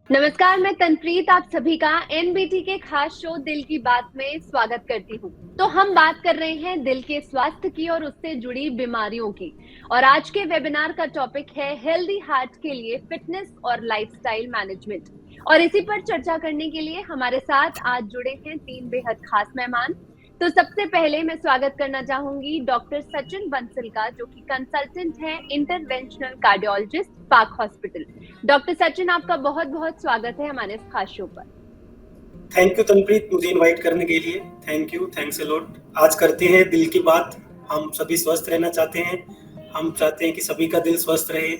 नमस्कार, मैं तनप्रीत आप सभी का एनबीटी के खास शो दिल की बात में स्वागत करती हूँ। तो हम बात कर रहे हैं दिल के स्वास्थ्य की और उससे जुड़ी बीमारियों की। और आज के वेबिनार का टॉपिक है हेल्दी हार्ट के लिए फिटनेस और लाइफस्टाइल मैनेजमेंट। और इसी पर चर्चा करने के लिए हमारे साथ आज जुड़े हैं 3 बेहद खास मेहमान। तो सबसे पहले मैं स्वागत करना चाहूंगी डॉक्टर सचिन बंसल का, जो कि कंसल्टेंट हैं इंटरवेंशनल कार्डियोलॉजिस्ट पाक हॉस्पिटल। डॉक्टर सचिन, आपका बहुत बहुत स्वागत है हमारे इस खास शो पर। थैंक यू तनप्रीत, मुझे इनवाइट करने के लिए। Thank you, thanks a lot. आज करते हैं दिल की बात। हम सभी स्वस्थ रहना चाहते हैं, हम चाहते हैं कि सभी का दिल स्वस्थ रहे,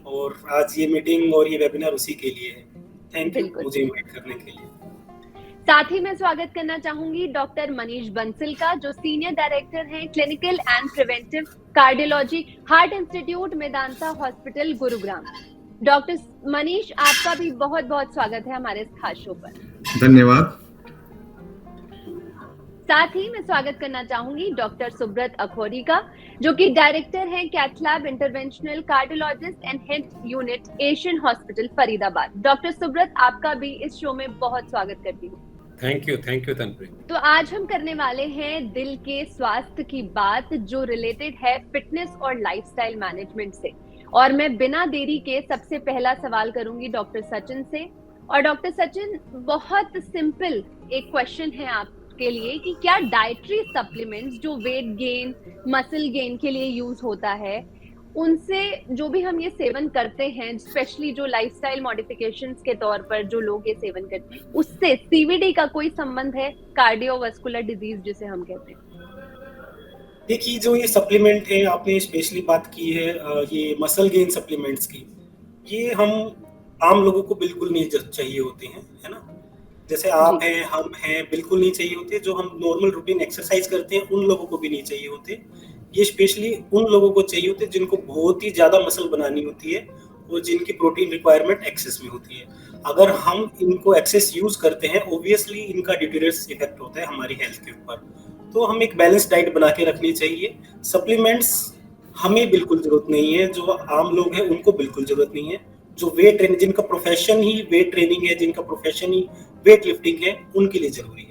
और आज ये मीटिंग और ये वेबिनार उसी के लिए है। थैंक यू बिल्कुल। मुझे इनवाइट करने के लिए। साथ ही मैं स्वागत करना चाहूंगी डॉक्टर मनीष बंसल का, जो सीनियर डायरेक्टर हैं clinical and preventive cardiology heart institute Medanta hospital Gurugram. Doctor Manish, आपका भी बहुत बहुत स्वागत है हमारे इस खास शो पर। धन्यवाद। साथ ही मैं स्वागत करना चाहूंगी डॉक्टर सुब्रत अखौरी का, जो कि डायरेक्टर हैं cath lab interventional cardiologist and head unit Asian hospital Faridabad. Doctor Subrat, आपका भी इस शो में बहुत स्वागत करती हूँ। Thank you Tanpreet. तो आज हम करने वाले हैं दिल के स्वास्थ्य की बात, जो रिलेटेड है फिटनेस और लाइफस्टाइल मैनेजमेंट से। और मैं बिना देरी के सबसे पहला सवाल करूंगी डॉक्टर सचिन से। और डॉक्टर सचिन, बहुत सिंपल एक क्वेश्चन है आपके लिए कि क्या डाइटरी सप्लीमेंट्स जो वेट गेन, मसल गेन के लिए यूज होता है, उनसे जो भी हम ये सेवन करते हैं, स्पेशली जो लाइफस्टाइल मॉडिफिकेशंस के तौर पर जो लोग ये सेवन करते हैं, उससे सीवीडी का कोई संबंध है, कार्डियोवास्कुलर डिजीज जिसे हम कहते हैं? देखिए, जो ये सप्लीमेंट है, आपने स्पेशली बात की है ये मसल गेन सप्लीमेंट्स की, ये हम आम लोगों को बिल्कुल नहीं चाहिए होते हैं, है ना। जैसे आप हैं, हम हैं, बिल्कुल नहीं चाहिए होते। जो हम नॉर्मल रूटीन एक्सरसाइज करते हैं उन लोगों को भी नहीं चाहिए होते। ये स्पेशली उन लोगों को चाहिए होते जिनको बहुत ही ज्यादा मसल बनानी होती है और जिनकी प्रोटीन रिक्वायरमेंट एक्सेस में होती है। अगर हम इनको एक्सेस यूज करते हैं, ऑब्वियसली इनका डिटेरियस इफेक्ट होता है हमारी हेल्थ के ऊपर। तो हम एक बैलेंस डाइट बना के रखनी चाहिए। सप्लीमेंट्स हमें बिल्कुल जरूरत नहीं है, जो आम लोग हैं उनको बिल्कुल जरूरत नहीं है। जो वेट ट्रेनिंग, जिनका प्रोफेशन ही वेट ट्रेनिंग है, जिनका प्रोफेशन ही वेट लिफ्टिंग है, उनके लिए जरूरी है।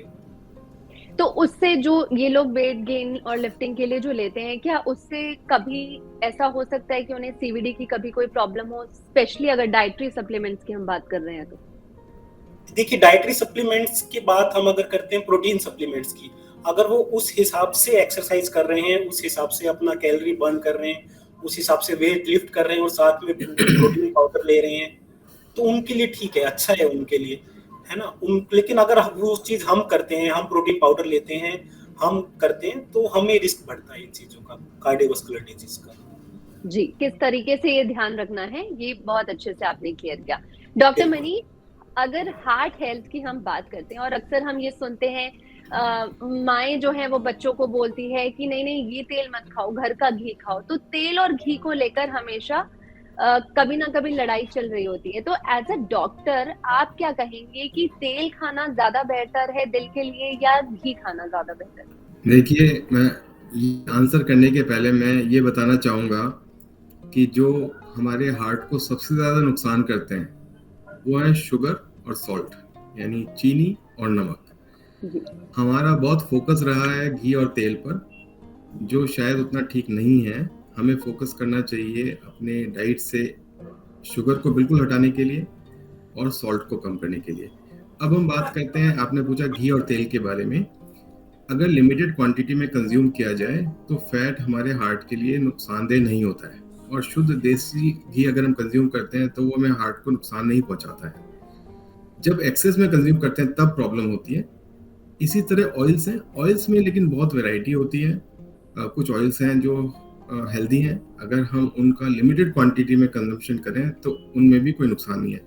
तो उससे जो ये लोग वेट गेन और लिफ्टिंग के लिए जो लेते हैं, क्या उससे कभी ऐसा हो सकता है कि उन्हें सीवीडी की कभी कोई प्रॉब्लम हो, स्पेशली अगर डाइटरी सप्लीमेंट्स की हम बात कर रहे हैं तो? देखिए, डाइटरी सप्लीमेंट्स की बात हम अगर करते हैं प्रोटीन सप्लीमेंट्स की, अगर वो उस हिसाब से एक्सरसाइज कर रहे हैं, उस हिसाब से अपना कैलोरी बर्न कर रहे हैं, उस हिसाब से वेट लिफ्ट कर रहे हैं और साथ में प्रोटीन पाउडर ले रहे हैं, तो उनके लिए ठीक है, अच्छा है उनके लिए, है ना। लेकिन अगर वो चीज हम करते हैं, हम प्रोटीन पाउडर लेते हैं, हम करते हैं, तो हमें रिस्क बढ़ता है इन चीजों का, कार्डियोवास्कुलर डिजीज का। जी, किस तरीके से ये ध्यान रखना है, ये बहुत अच्छे से आपने क्लियर किया। डॉक्टर मनी, अगर हार्ट हेल्थ की हम बात करते हैं, और अक्सर हम ये सुनते हैं, माएँ जो हैं वो बच्चों को बोलती है कि नहीं नहीं ये तेल मत खाओ, घर का घी खाओ। तो तेल और घी को लेकर हमेशा कभी ना कभी लड़ाई चल रही होती है। तो एज अ डॉक्टर आप क्या कहेंगे कि तेल खाना ज्यादा बेहतर है दिल के लिए या घी खाना ज्यादा बेहतर है? देखिए, मैं आंसर करने के पहले मैं ये बताना चाहूँगा कि जो हमारे हार्ट को सबसे ज़्यादा नुकसान करते हैं वो है शुगर और सॉल्ट, यानी चीनी और नमक। हमारा बहुत फोकस रहा है घी और तेल पर, जो शायद उतना ठीक नहीं है। हमें फोकस करना चाहिए अपने डाइट से शुगर को बिल्कुल हटाने के लिए और सॉल्ट को कम करने के लिए। अब हम बात करते हैं, आपने पूछा घी और तेल के बारे में। अगर लिमिटेड क्वांटिटी में कंज्यूम किया जाए तो फैट हमारे हार्ट के लिए नुकसानदेह नहीं होता है, और शुद्ध देसी घी अगर हम कंज्यूम करते हैं तो वो हमें हार्ट को नुकसान नहीं पहुंचाता है। जब एक्सेस में कंज्यूम करते हैं तब प्रॉब्लम होती है। इसी तरह ऑयल्स हैं, ऑयल्स में लेकिन बहुत वैरायटी होती है। कुछ ऑयल्स हैं जो हेल्दी हैं, अगर हम उनका लिमिटेड क्वांटिटी में कंजम्पशन करें तो उनमें भी कोई नुकसान नहीं है।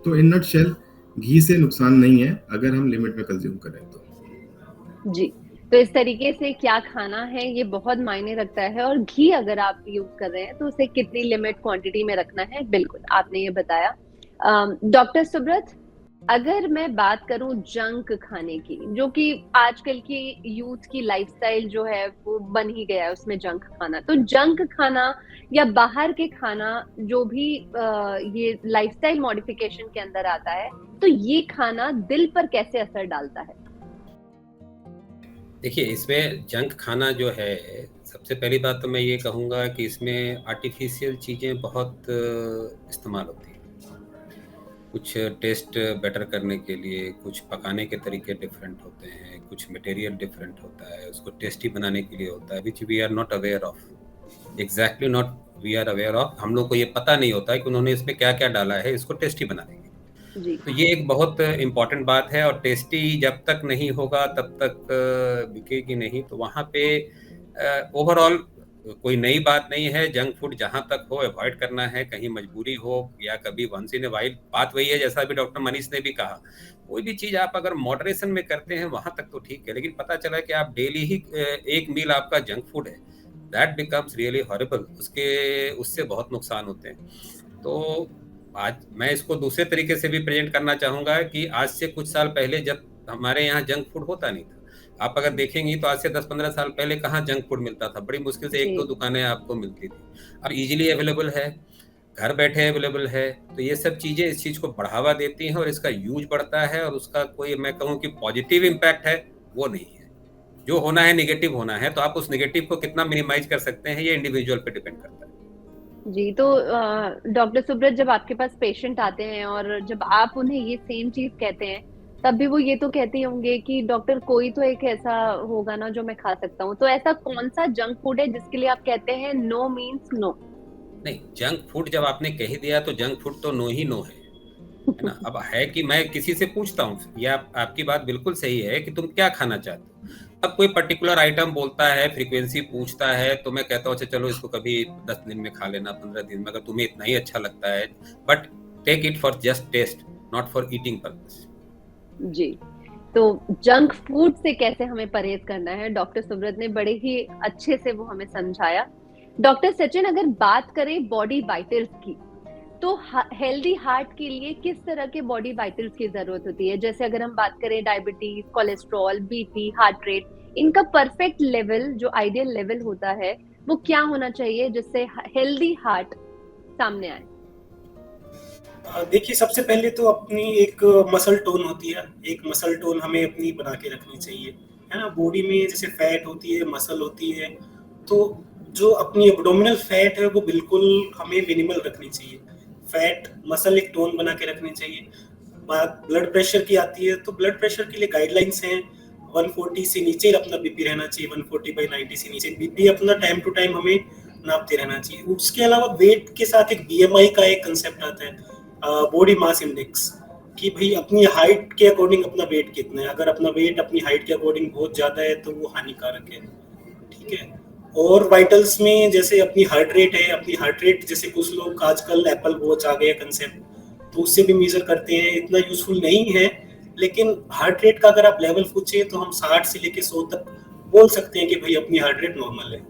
तो इन नटशेल घी से नुकसान नहीं है अगर हम लिमिट में कंज्यूम करें तो। जी, तो इस तरीके से क्या खाना है ये बहुत मायने रखता है, और घी अगर आप यूज कर रहे हैं तो उसे कितनी लिमिट क्वांटिटी में रखना है, बिल्कुल आपने ये बताया। डॉक्टर सुब्रत, अगर मैं बात करूं जंक खाने की, जो कि आजकल की यूथ की लाइफस्टाइल जो है वो बन ही गया है उसमें जंक खाना, तो जंक खाना या बाहर के खाना जो भी ये लाइफस्टाइल मॉडिफिकेशन के अंदर आता है, तो ये खाना दिल पर कैसे असर डालता है? देखिए, इसमें जंक खाना जो है, सबसे पहली बात तो मैं ये कहूँगा कि इसमें आर्टिफिशियल चीज़ें बहुत इस्तेमाल होती हैं। कुछ टेस्ट बेटर करने के लिए कुछ पकाने के तरीके डिफरेंट होते हैं, कुछ मटेरियल डिफरेंट होता है, उसको टेस्टी बनाने के लिए होता है, which we are not aware of, exactly not we are aware of. हम लोग को ये पता नहीं होता है कि उन्होंने इसमें क्या क्या डाला है इसको टेस्टी बनाने के लिए। जी तो ये एक बहुत इम्पॉर्टेंट बात है, और टेस्टी जब तक नहीं होगा तब तक बिकेगी नहीं। तो वहाँ पे ओवरऑल कोई नई बात नहीं है, जंक फूड जहाँ तक हो अवॉइड करना है, कहीं मजबूरी हो या कभी वंस इन ए वाइल। बात वही है जैसा अभी डॉक्टर मनीष ने भी कहा, कोई भी चीज़ आप अगर मॉडरेशन में करते हैं वहाँ तक तो ठीक है, लेकिन पता चला कि आप डेली ही एक मील आपका जंक फूड है, दैट बिकम्स रियली हॉरिबल। उससे बहुत नुकसान होते हैं। तो आज मैं इसको दूसरे तरीके से भी प्रेजेंट करना चाहूँगा कि आज से कुछ साल पहले जब हमारे यहाँ जंक फूड होता नहीं था, आप अगर देखेंगी तो आज से 10-15 साल पहले कहाँ जंक फूड मिलता था, बड़ी मुश्किल से 1-2 दुकानें आपको मिलती थी। अब इजीली अवेलेबल है, घर बैठे अवेलेबल है, तो ये सब चीज़ें इस चीज़ को बढ़ावा देती हैं और इसका यूज बढ़ता है, और उसका कोई मैं कहूँ कि पॉजिटिव इम्पैक्ट है वो नहीं है। जो होना है नेगेटिव होना है, तो आप उस नेगेटिव को कितना मिनिमाइज कर सकते हैं ये इंडिविजुअल पे डिपेंड करता है। जी, तो डॉक्टर सुब्रत, जब आपके पास पेशेंट आते हैं और जब आप उन्हें ये सेम चीज कहते हैं, तब भी वो ये तो कहते होंगे कि डॉक्टर कोई तो एक ऐसा होगा ना जो मैं खा सकता हूँ। तो ऐसा कौन सा जंक फूड है जिसके लिए आप कहते हैं नो मीन्स नो? नहीं, जंक फूड जब आपने कह दिया तो जंक फूड तो नो ही नो है ना। अब है कि मैं किसी से पूछता हूँ, या आपकी बात बिल्कुल सही है कि तुम क्या खाना चाहते हो, अब कोई पर्टिकुलर आइटम बोलता है, फ्रीक्वेंसी पूछता है, तो मैं कहता हूँ अच्छा चलो इसको कभी 10 दिन में खा लेना, 15 दिन में, अगर तुम्हें इतना ही अच्छा लगता है, but take it for just taste, not for eating purpose. जी, तो जंक फूड से कैसे हमें परहेज करना है, डॉक्टर सुब्रत ने बड़े ही अच्छे से वो हमें समझाया। डॉक्टर सचिन, अगर बात करें बॉडी वाइटल्स की, तो हेल्दी हार्ट के लिए किस तरह के बॉडी वाइटल्स की जरूरत होती है? जैसे अगर हम बात करें diabetes, cholesterol, BP, heart rate, इनका परफेक्ट लेवल, जो आइडियल लेवल होता है, वो क्या होना चाहिए जिससे हेल्दी हार्ट सामने आए? देखिए, सबसे पहले तो अपनी एक मसल टोन होती है, एक मसल टोन हमें अपनी बना के रखनी चाहिए, है ना। बॉडी में जैसे फैट होती है, मसल होती है, तो जो अपनी एब्डोमिनल फैट है वो बिल्कुल हमें मिनिमल रखनी चाहिए। फैट मसल एक टोन बना के रखनी चाहिए। बात ब्लड प्रेशर की आती है, तो ब्लड प्रेशर के लिए गाइडलाइंस हैं, 140 से नीचे अपना बीपी रहना चाहिए, 140/90 से नीचे बीपी अपना टाइम टू टाइम हमें नापते रहना चाहिए। उसके अलावा वेट के साथ एक बीएमआई का एक कंसेप्ट आता है, बॉडी मास इंडेक्स, कि भाई अपनी हाइट के अकॉर्डिंग अपना वेट कितना है। अगर अपना वेट अपनी हाइट के अकॉर्डिंग बहुत ज्यादा है तो वो हानिकारक है, ठीक है। और वाइटल्स में जैसे अपनी हार्ट रेट है, अपनी हार्ट रेट जैसे कुछ लोग आजकल एप्पल वॉच आ गया कंसेप्ट, तो उससे भी मेजर करते हैं, इतना यूजफुल नहीं है। लेकिन हार्ट रेट का अगर आप लेवल पूछे तो हम 60 से लेके 100 तक बोल सकते हैं कि भाई अपनी हार्ट रेट नॉर्मल है।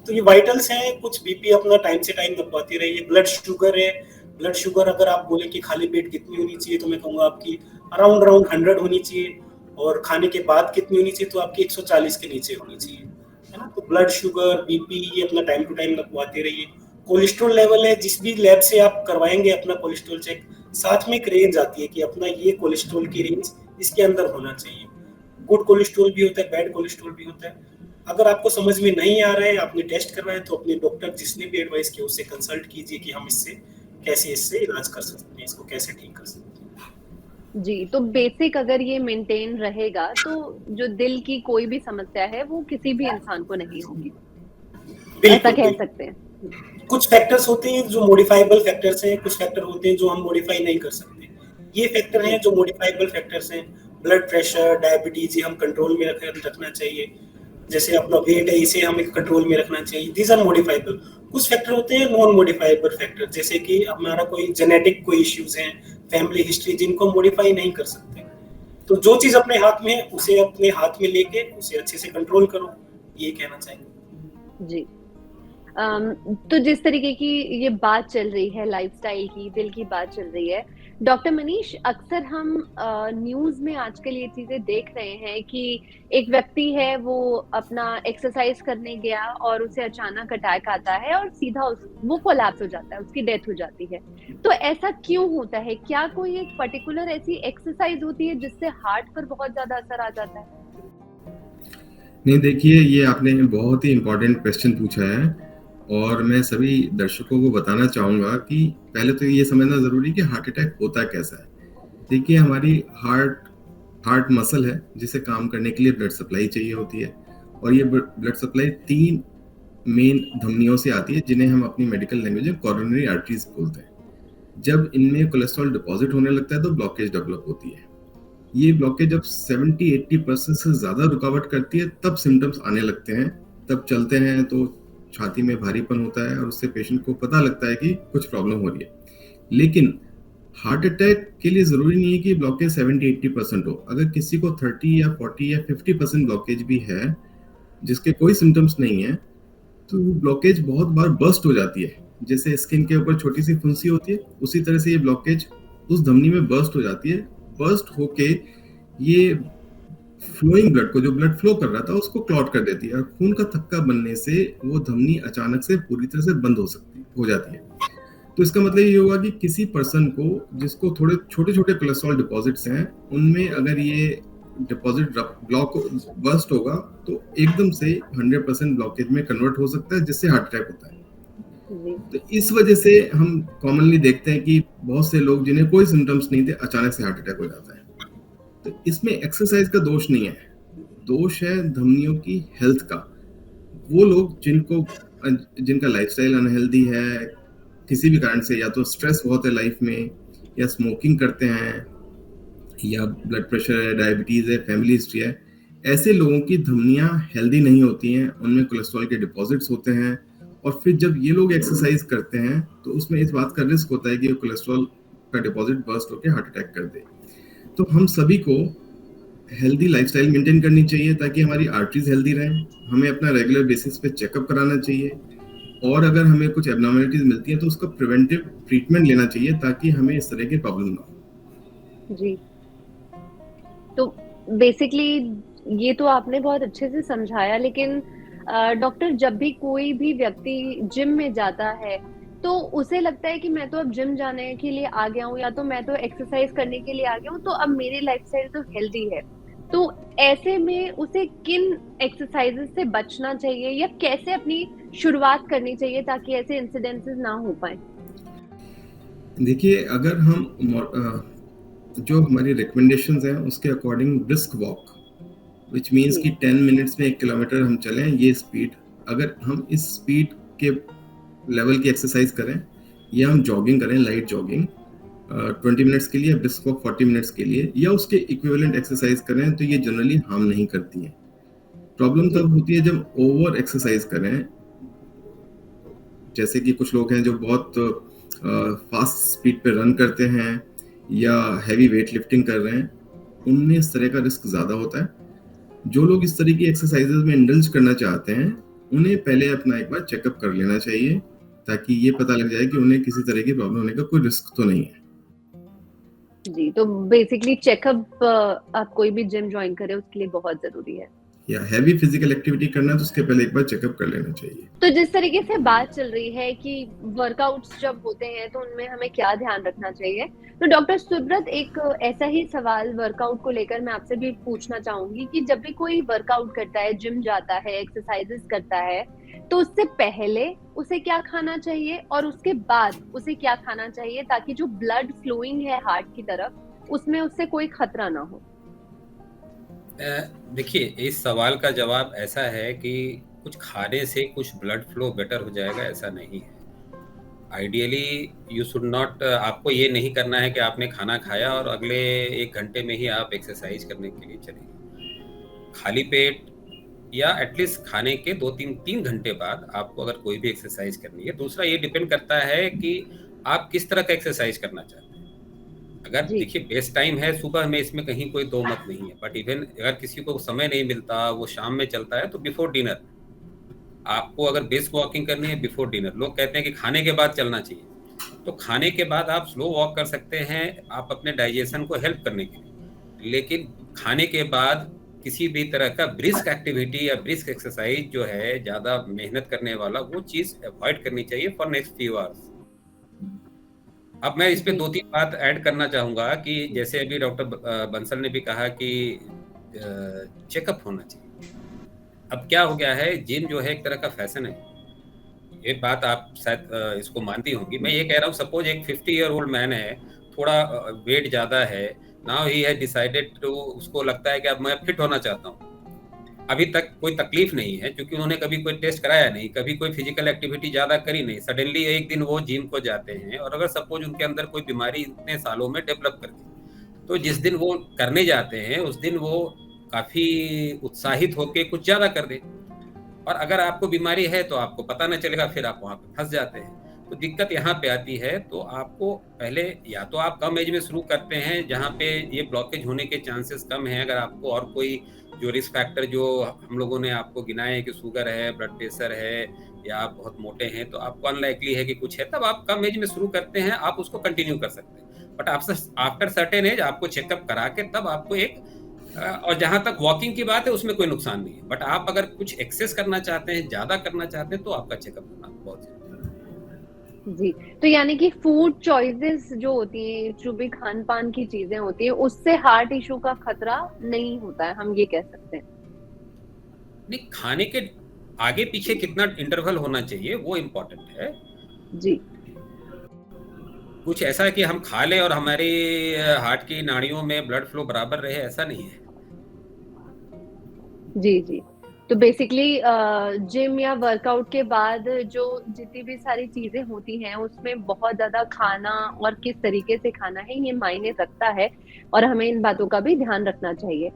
तो ये वाइटल्स हैं। कुछ बीपी अपना टाइम से टाइम नपवाते रहिए। ब्लड शुगर है, ब्लड शुगर अगर आप बोले कि खाली पेट कितनी होनी चाहिए, तो मैं कहूँगा आपकी अराउंड 100 होनी चाहिए, और खाने के बाद कितनी होनी चाहिए, तो आपकी 140 के नीचे होनी चाहिए, है ना। तो ब्लड शुगर, बीपी, ये अपना टाइम टू टाइम नपवाते रहिए। कोलेस्ट्रॉल लेवल है, जिस भी लैब से आप करवाएंगे अपना कोलेस्ट्रॉल चेक, साथ में एक रेंज आती है कि अपना ये कोलेस्ट्रॉल की रेंज इसके अंदर होना चाहिए। गुड कोलेस्ट्रॉल भी होता है, बैड कोलेस्ट्रॉल भी होता है। अगर आपको समझ में नहीं आ रहा है, आपने टेस्ट करवाया, तो अपने डॉक्टर जिसने भी एडवाइस किया उससे कंसल्ट कीजिए कि हम कैसे इससे इलाज कर सकते हैं, इसको कैसे ठीक कर सकते हैं। जी, तो बेसिक अगर ये मेंटेन रहेगा तो जो दिल की कोई भी समस्या है वो किसी भी इंसान को नहीं होगी, ऐसा कह सकते हैं। कुछ फैक्टर्स होते हैं जो मॉडिफाइबल फैक्टर्स हैं, कुछ फैक्टर होते हैं जो हम मॉडिफाई नहीं कर सकते। ये फैक्टर हैं जो मॉडिफाइबल फैक्टर्स हैं। ब्लड प्रेशर, डायबिटीज, ये हम कंट्रोल में रखना चाहिए। जैसे अपना वेट है, इसे हमें कंट्रोल में रखना चाहिए। These are modifiable. कुछ फैक्टर होते हैं नॉन मॉडिफाइबल फैक्टर, जैसे कि हमारा कोई जेनेटिक कोई इश्यूज हैं, फैमिली हिस्ट्री, जिनको मॉडिफाई नहीं कर सकते। तो जो चीज अपने हाथ में है उसे अपने हाथ में लेके उसे अच्छे से कंट्रोल करो, ये कहना चाहेंगे। जी, तो जिस तरीके की ये बात चल रही है लाइफस्टाइल की, दिल की बात चल रही है, डॉक्टर मनीष, अक्सर हम न्यूज़ में आजकल ये चीज़ें देख रहे हैं कि एक व्यक्ति है, वो अपना एक्सरसाइज करने गया और उसे अचानक अटैक आता है और सीधा वो कोलैप्स हो जाता है, उसकी डेथ हो जाती है। तो ऐसा क्यों होता है? क्या कोई एक पर्टिकुलर ऐसी एक्सरसाइज होती है जिससे हार्ट पर बहुत ज़्यादा असर आ जाता है? नहीं, देखिए, ये आपने बहुत ही इम्पोर्टेंट क्वेश्चन पूछा है और मैं सभी दर्शकों को बताना चाहूँगा कि पहले तो ये समझना ज़रूरी है कि हार्ट अटैक होता कैसा है। देखिए, हमारी हार्ट मसल है जिसे काम करने के लिए ब्लड सप्लाई चाहिए होती है और ये ब्लड सप्लाई 3 मेन धमनियों से आती है जिन्हें हम अपनी मेडिकल लैंग्वेज में कोरोनरी आर्टरीज बोलते हैं। जब इनमें कोलेस्ट्रॉल डिपॉजिट होने लगता है तो ब्लॉकेज डेवलप होती है। ये ब्लॉकेज जब 70-80% से ज़्यादा रुकावट करती है तब सिम्टम्स आने लगते हैं। तब चलते हैं तो छाती में भारीपन होता है और उससे पेशेंट को पता लगता है कि कुछ प्रॉब्लम हो रही है। लेकिन हार्ट अटैक के लिए ज़रूरी नहीं है कि ब्लॉकेज 70-80% हो। अगर किसी को 30 या 40 या 50% ब्लॉकेज भी है जिसके कोई सिम्टम्स नहीं है तो ब्लॉकेज बहुत बार बर्स्ट हो जाती है। जैसे स्किन के ऊपर छोटी सी फुंसी होती है, उसी तरह से ये ब्लॉकेज उस धमनी में बर्स्ट हो जाती है। बर्स्ट होके ये फ्लोइंग ब्लड को, जो ब्लड फ्लो कर रहा था, उसको क्लॉट कर देती है और खून का थक्का बनने से वो धमनी अचानक से पूरी तरह से बंद हो जाती है। तो इसका मतलब ये होगा कि किसी पर्सन को जिसको थोड़े छोटे छोटे कोलेस्ट्रॉल डिपॉजिट्स हैं, उनमें अगर ये डिपॉजिट ब्लॉक बर्स्ट होगा तो एकदम से 100% ब्लॉकेज में कन्वर्ट हो सकता है, जिससे हार्ट अटैक होता है। तो इस वजह से हम कॉमनली देखते हैं कि बहुत से लोग जिन्हें कोई सिम्टम्स नहीं थे अचानक से हार्ट अटैक हो जाता है। तो इसमें एक्सरसाइज का दोष नहीं है, दोष है धमनियों की हेल्थ का। वो लोग जिनका लाइफस्टाइल अनहेल्दी है किसी भी कारण से, या तो स्ट्रेस बहुत है लाइफ में, या स्मोकिंग करते हैं, या ब्लड प्रेशर है, डायबिटीज है, फैमिली हिस्ट्री है, ऐसे लोगों की धमनियां हेल्दी नहीं होती हैं, उनमें कोलेस्ट्रॉल के डिपॉजिट्स होते हैं। और फिर जब ये लोग एक्सरसाइज करते हैं तो उसमें इस बात का रिस्क होता है कि कोलेस्ट्रॉल का डिपॉजिट बर्स्ट होकर हार्ट अटैक कर दे। तो हम सभी को हेल्दी लाइफस्टाइल मेंटेन करनी चाहिए ताकि हमारी आर्टरीज हेल्दी रहें। हमें अपना रेगुलर बेसिस पे चेकअप कराना चाहिए और अगर हमें कुछ एब्नॉर्मलिटीज मिलती हैं तो उसका प्रिवेंटिव ट्रीटमेंट लेना चाहिए ताकि हमें इस तरह की प्रॉब्लम ना हो। जी, तो बेसिकली ये तो आपने बहुत अच्छे से समझाया, लेकिन डॉक्टर, जब भी कोई भी व्यक्ति जिम में जाता है तो उसे लगता है कि मैं तो अब जिम जाने के लिए आ गया हूँ, या तो मैं तो एक्सरसाइज करने के लिए आ गया हूँ, तो अब मेरी लाइफस्टाइल तो हेल्दी है। तो ऐसे में उसे किन एक्सरसाइजेस से बचना चाहिए या कैसे अपनी शुरुआत करनी चाहिए ताकि ऐसे इंसिडेंसेस ना हो पाए? देखिए, अगर हम जो हमारी रिकमेंडेशंस हैं उसके according brisk walk, which means कि 10 मिनट्स में 1 किलोमीटर हम चलें, ये स्पीड, अगर हम इस स्पीड के लेवल की एक्सरसाइज करें या हम जॉगिंग करें, लाइट जॉगिंग 20 मिनट्स के लिए, ब्रिस्क वॉक 40 मिनट्स के लिए, या उसके इक्विवेलेंट एक्सरसाइज करें, तो ये जनरली हार्म नहीं करती हैं। प्रॉब्लम तब होती है जब ओवर एक्सरसाइज करें, जैसे कि कुछ लोग हैं जो बहुत फास्ट स्पीड पे रन करते हैं या हैवी वेट लिफ्टिंग कर रहे हैं, उनमें इस तरह का रिस्क ज़्यादा होता है। जो लोग इस तरह की एक्सरसाइजेज में इंडल्ज करना चाहते हैं उन्हें पहले अपना एक बार चेकअप कर लेना चाहिए ताकि ये पता लग जाए कि उन्हें किसी तरह की प्रॉब्लम होने का कोई रिस्क तो नहीं है। जी, तो बेसिकली चेकअप आप कोई भी जिम ज्वाइन करे उसके लिए बहुत जरूरी है। या हैवी फिजिकल एक्टिविटी करना है तो उसके पहले एक बार चेकअप कर लेना चाहिए। तो जिस तरीके से बात चल रही है कि वर्कआउट्स जब होते हैं तो उनमें हमें क्या ध्यान रखना चाहिए, तो डॉक्टर सुब्रत, एक ऐसा ही सवाल वर्कआउट को लेकर मैं आपसे भी पूछना चाहूंगी कि जब भी कोई वर्कआउट करता है, जिम जाता है, एक्सरसाइजेस करता है, तो उससे पहले उसे क्या खाना चाहिए और उसके बाद उसे क्या खाना चाहिए ताकि जो ब्लड फ्लोइंग है हार्ट की तरफ उसमें उससे कोई खतरा ना हो? देखिए, इस सवाल का जवाब ऐसा है कि कुछ खाने से कुछ ब्लड फ्लो बेटर हो जाएगा, ऐसा नहीं है। आइडियली यू शुड नॉट, आपको ये नहीं करना है कि आपने खाना खाया और अगले 1 घंटे में ही आप एक्सरसाइज करने के लिए चले। खाली पेट या एटलीस्ट खाने के 2-3 घंटे बाद आपको अगर कोई भी एक्सरसाइज करनी है। दूसरा, ये डिपेंड करता है कि आप किस तरह का एक्सरसाइज करना चाहते हैं। अगर देखिए बेस्ट टाइम है सुबह में, इसमें कहीं कोई दो मत नहीं है, बट इवन अगर किसी को समय नहीं मिलता, वो शाम में चलता है, तो बिफोर डिनर आपको अगर ब्रिस्क वॉकिंग करनी है बिफोर डिनर। लोग कहते हैं कि खाने के बाद चलना चाहिए, तो तो खाने के बाद आप स्लो वॉक कर सकते हैं, आप अपने डाइजेशन को हेल्प करने के लिए। लेकिन खाने के बाद किसी भी तरह का ब्रिस्क एक्टिविटी या ब्रिस्क एक्सरसाइज जो है, ज़्यादा मेहनत करने वाला, वो चीज़ अवॉइड करनी चाहिए फॉर नेक्स्ट फ्यू आवर्स। अब मैं इस पे 2-3 बात ऐड करना चाहूँगा कि जैसे अभी डॉक्टर बंसल ने भी कहा कि चेकअप होना चाहिए। अब क्या हो गया है, जिम जो है एक तरह का फैशन है। ये बात आप शायद इसको मानती होंगी। मैं ये कह रहा हूँ, सपोज एक 50 ईयर ओल्ड मैन है, थोड़ा वेट ज़्यादा है, now he has decided to, उसको लगता है कि अब मैं फिट होना चाहता हूँ। अभी तक कोई तकलीफ नहीं है क्योंकि उन्होंने कभी कोई टेस्ट कराया नहीं, कभी कोई फिजिकल एक्टिविटी ज़्यादा करी नहीं। सडनली एक दिन वो जिम को जाते हैं, और अगर सपोज उनके अंदर कोई बीमारी इतने सालों में डेवलप कर गई, तो जिस दिन वो करने जाते हैं उस दिन वो काफ़ी उत्साहित होकर कुछ ज़्यादा कर दे, और अगर आपको बीमारी है तो आपको पता न चलेगा, फिर आप वहाँ पे फंस जाते हैं। तो दिक्कत यहाँ पे आती है। तो आपको पहले, या तो आप कम एज में शुरू करते हैं जहाँ पे ये ब्लॉकेज होने के चांसेस कम हैं। अगर आपको और कोई जो रिस्क फैक्टर जो हम लोगों ने आपको गिनाए हैं कि शुगर है, ब्लड प्रेशर है, या आप बहुत मोटे हैं, तो आपको अनलाइकली है कि कुछ है, तब आप कम एज में शुरू करते हैं, आप उसको कंटिन्यू कर सकते हैं। बट आफ्टर सर्टेन एज आपको चेकअप करा के तब आपको एक, और जहां तक वॉकिंग की बात है उसमें कोई नुकसान नहीं है, बट आप अगर कुछ एक्सेस करना चाहते हैं, ज्यादा करना चाहते हैं, तो आपका चेकअप करना बहुत जरूरी है। जी, तो यानी कि फूड चॉइसेस जो होती हैं, जो भी खान पान की चीजें होती हैं, उससे हार्ट इशू का खतरा नहीं होता है, हम ये कह सकते हैं। नहीं, खाने के आगे पीछे कितना इंटरवल होना चाहिए वो इम्पोर्टेंट है जी। कुछ ऐसा कि हम खा लें और हमारी हार्ट की नाड़ियों में ब्लड फ्लो बराबर रहे, ऐसा नहीं है। जी जी। तो बेसिकली जिम या वर्कआउट के बाद जो जितनी भी सारी चीजें होती हैं, उसमें बहुत ज्यादा खाना और किस तरीके से खाना है ये मायने रखता है, और हमें इन बातों का भी ध्यान रखना चाहिए।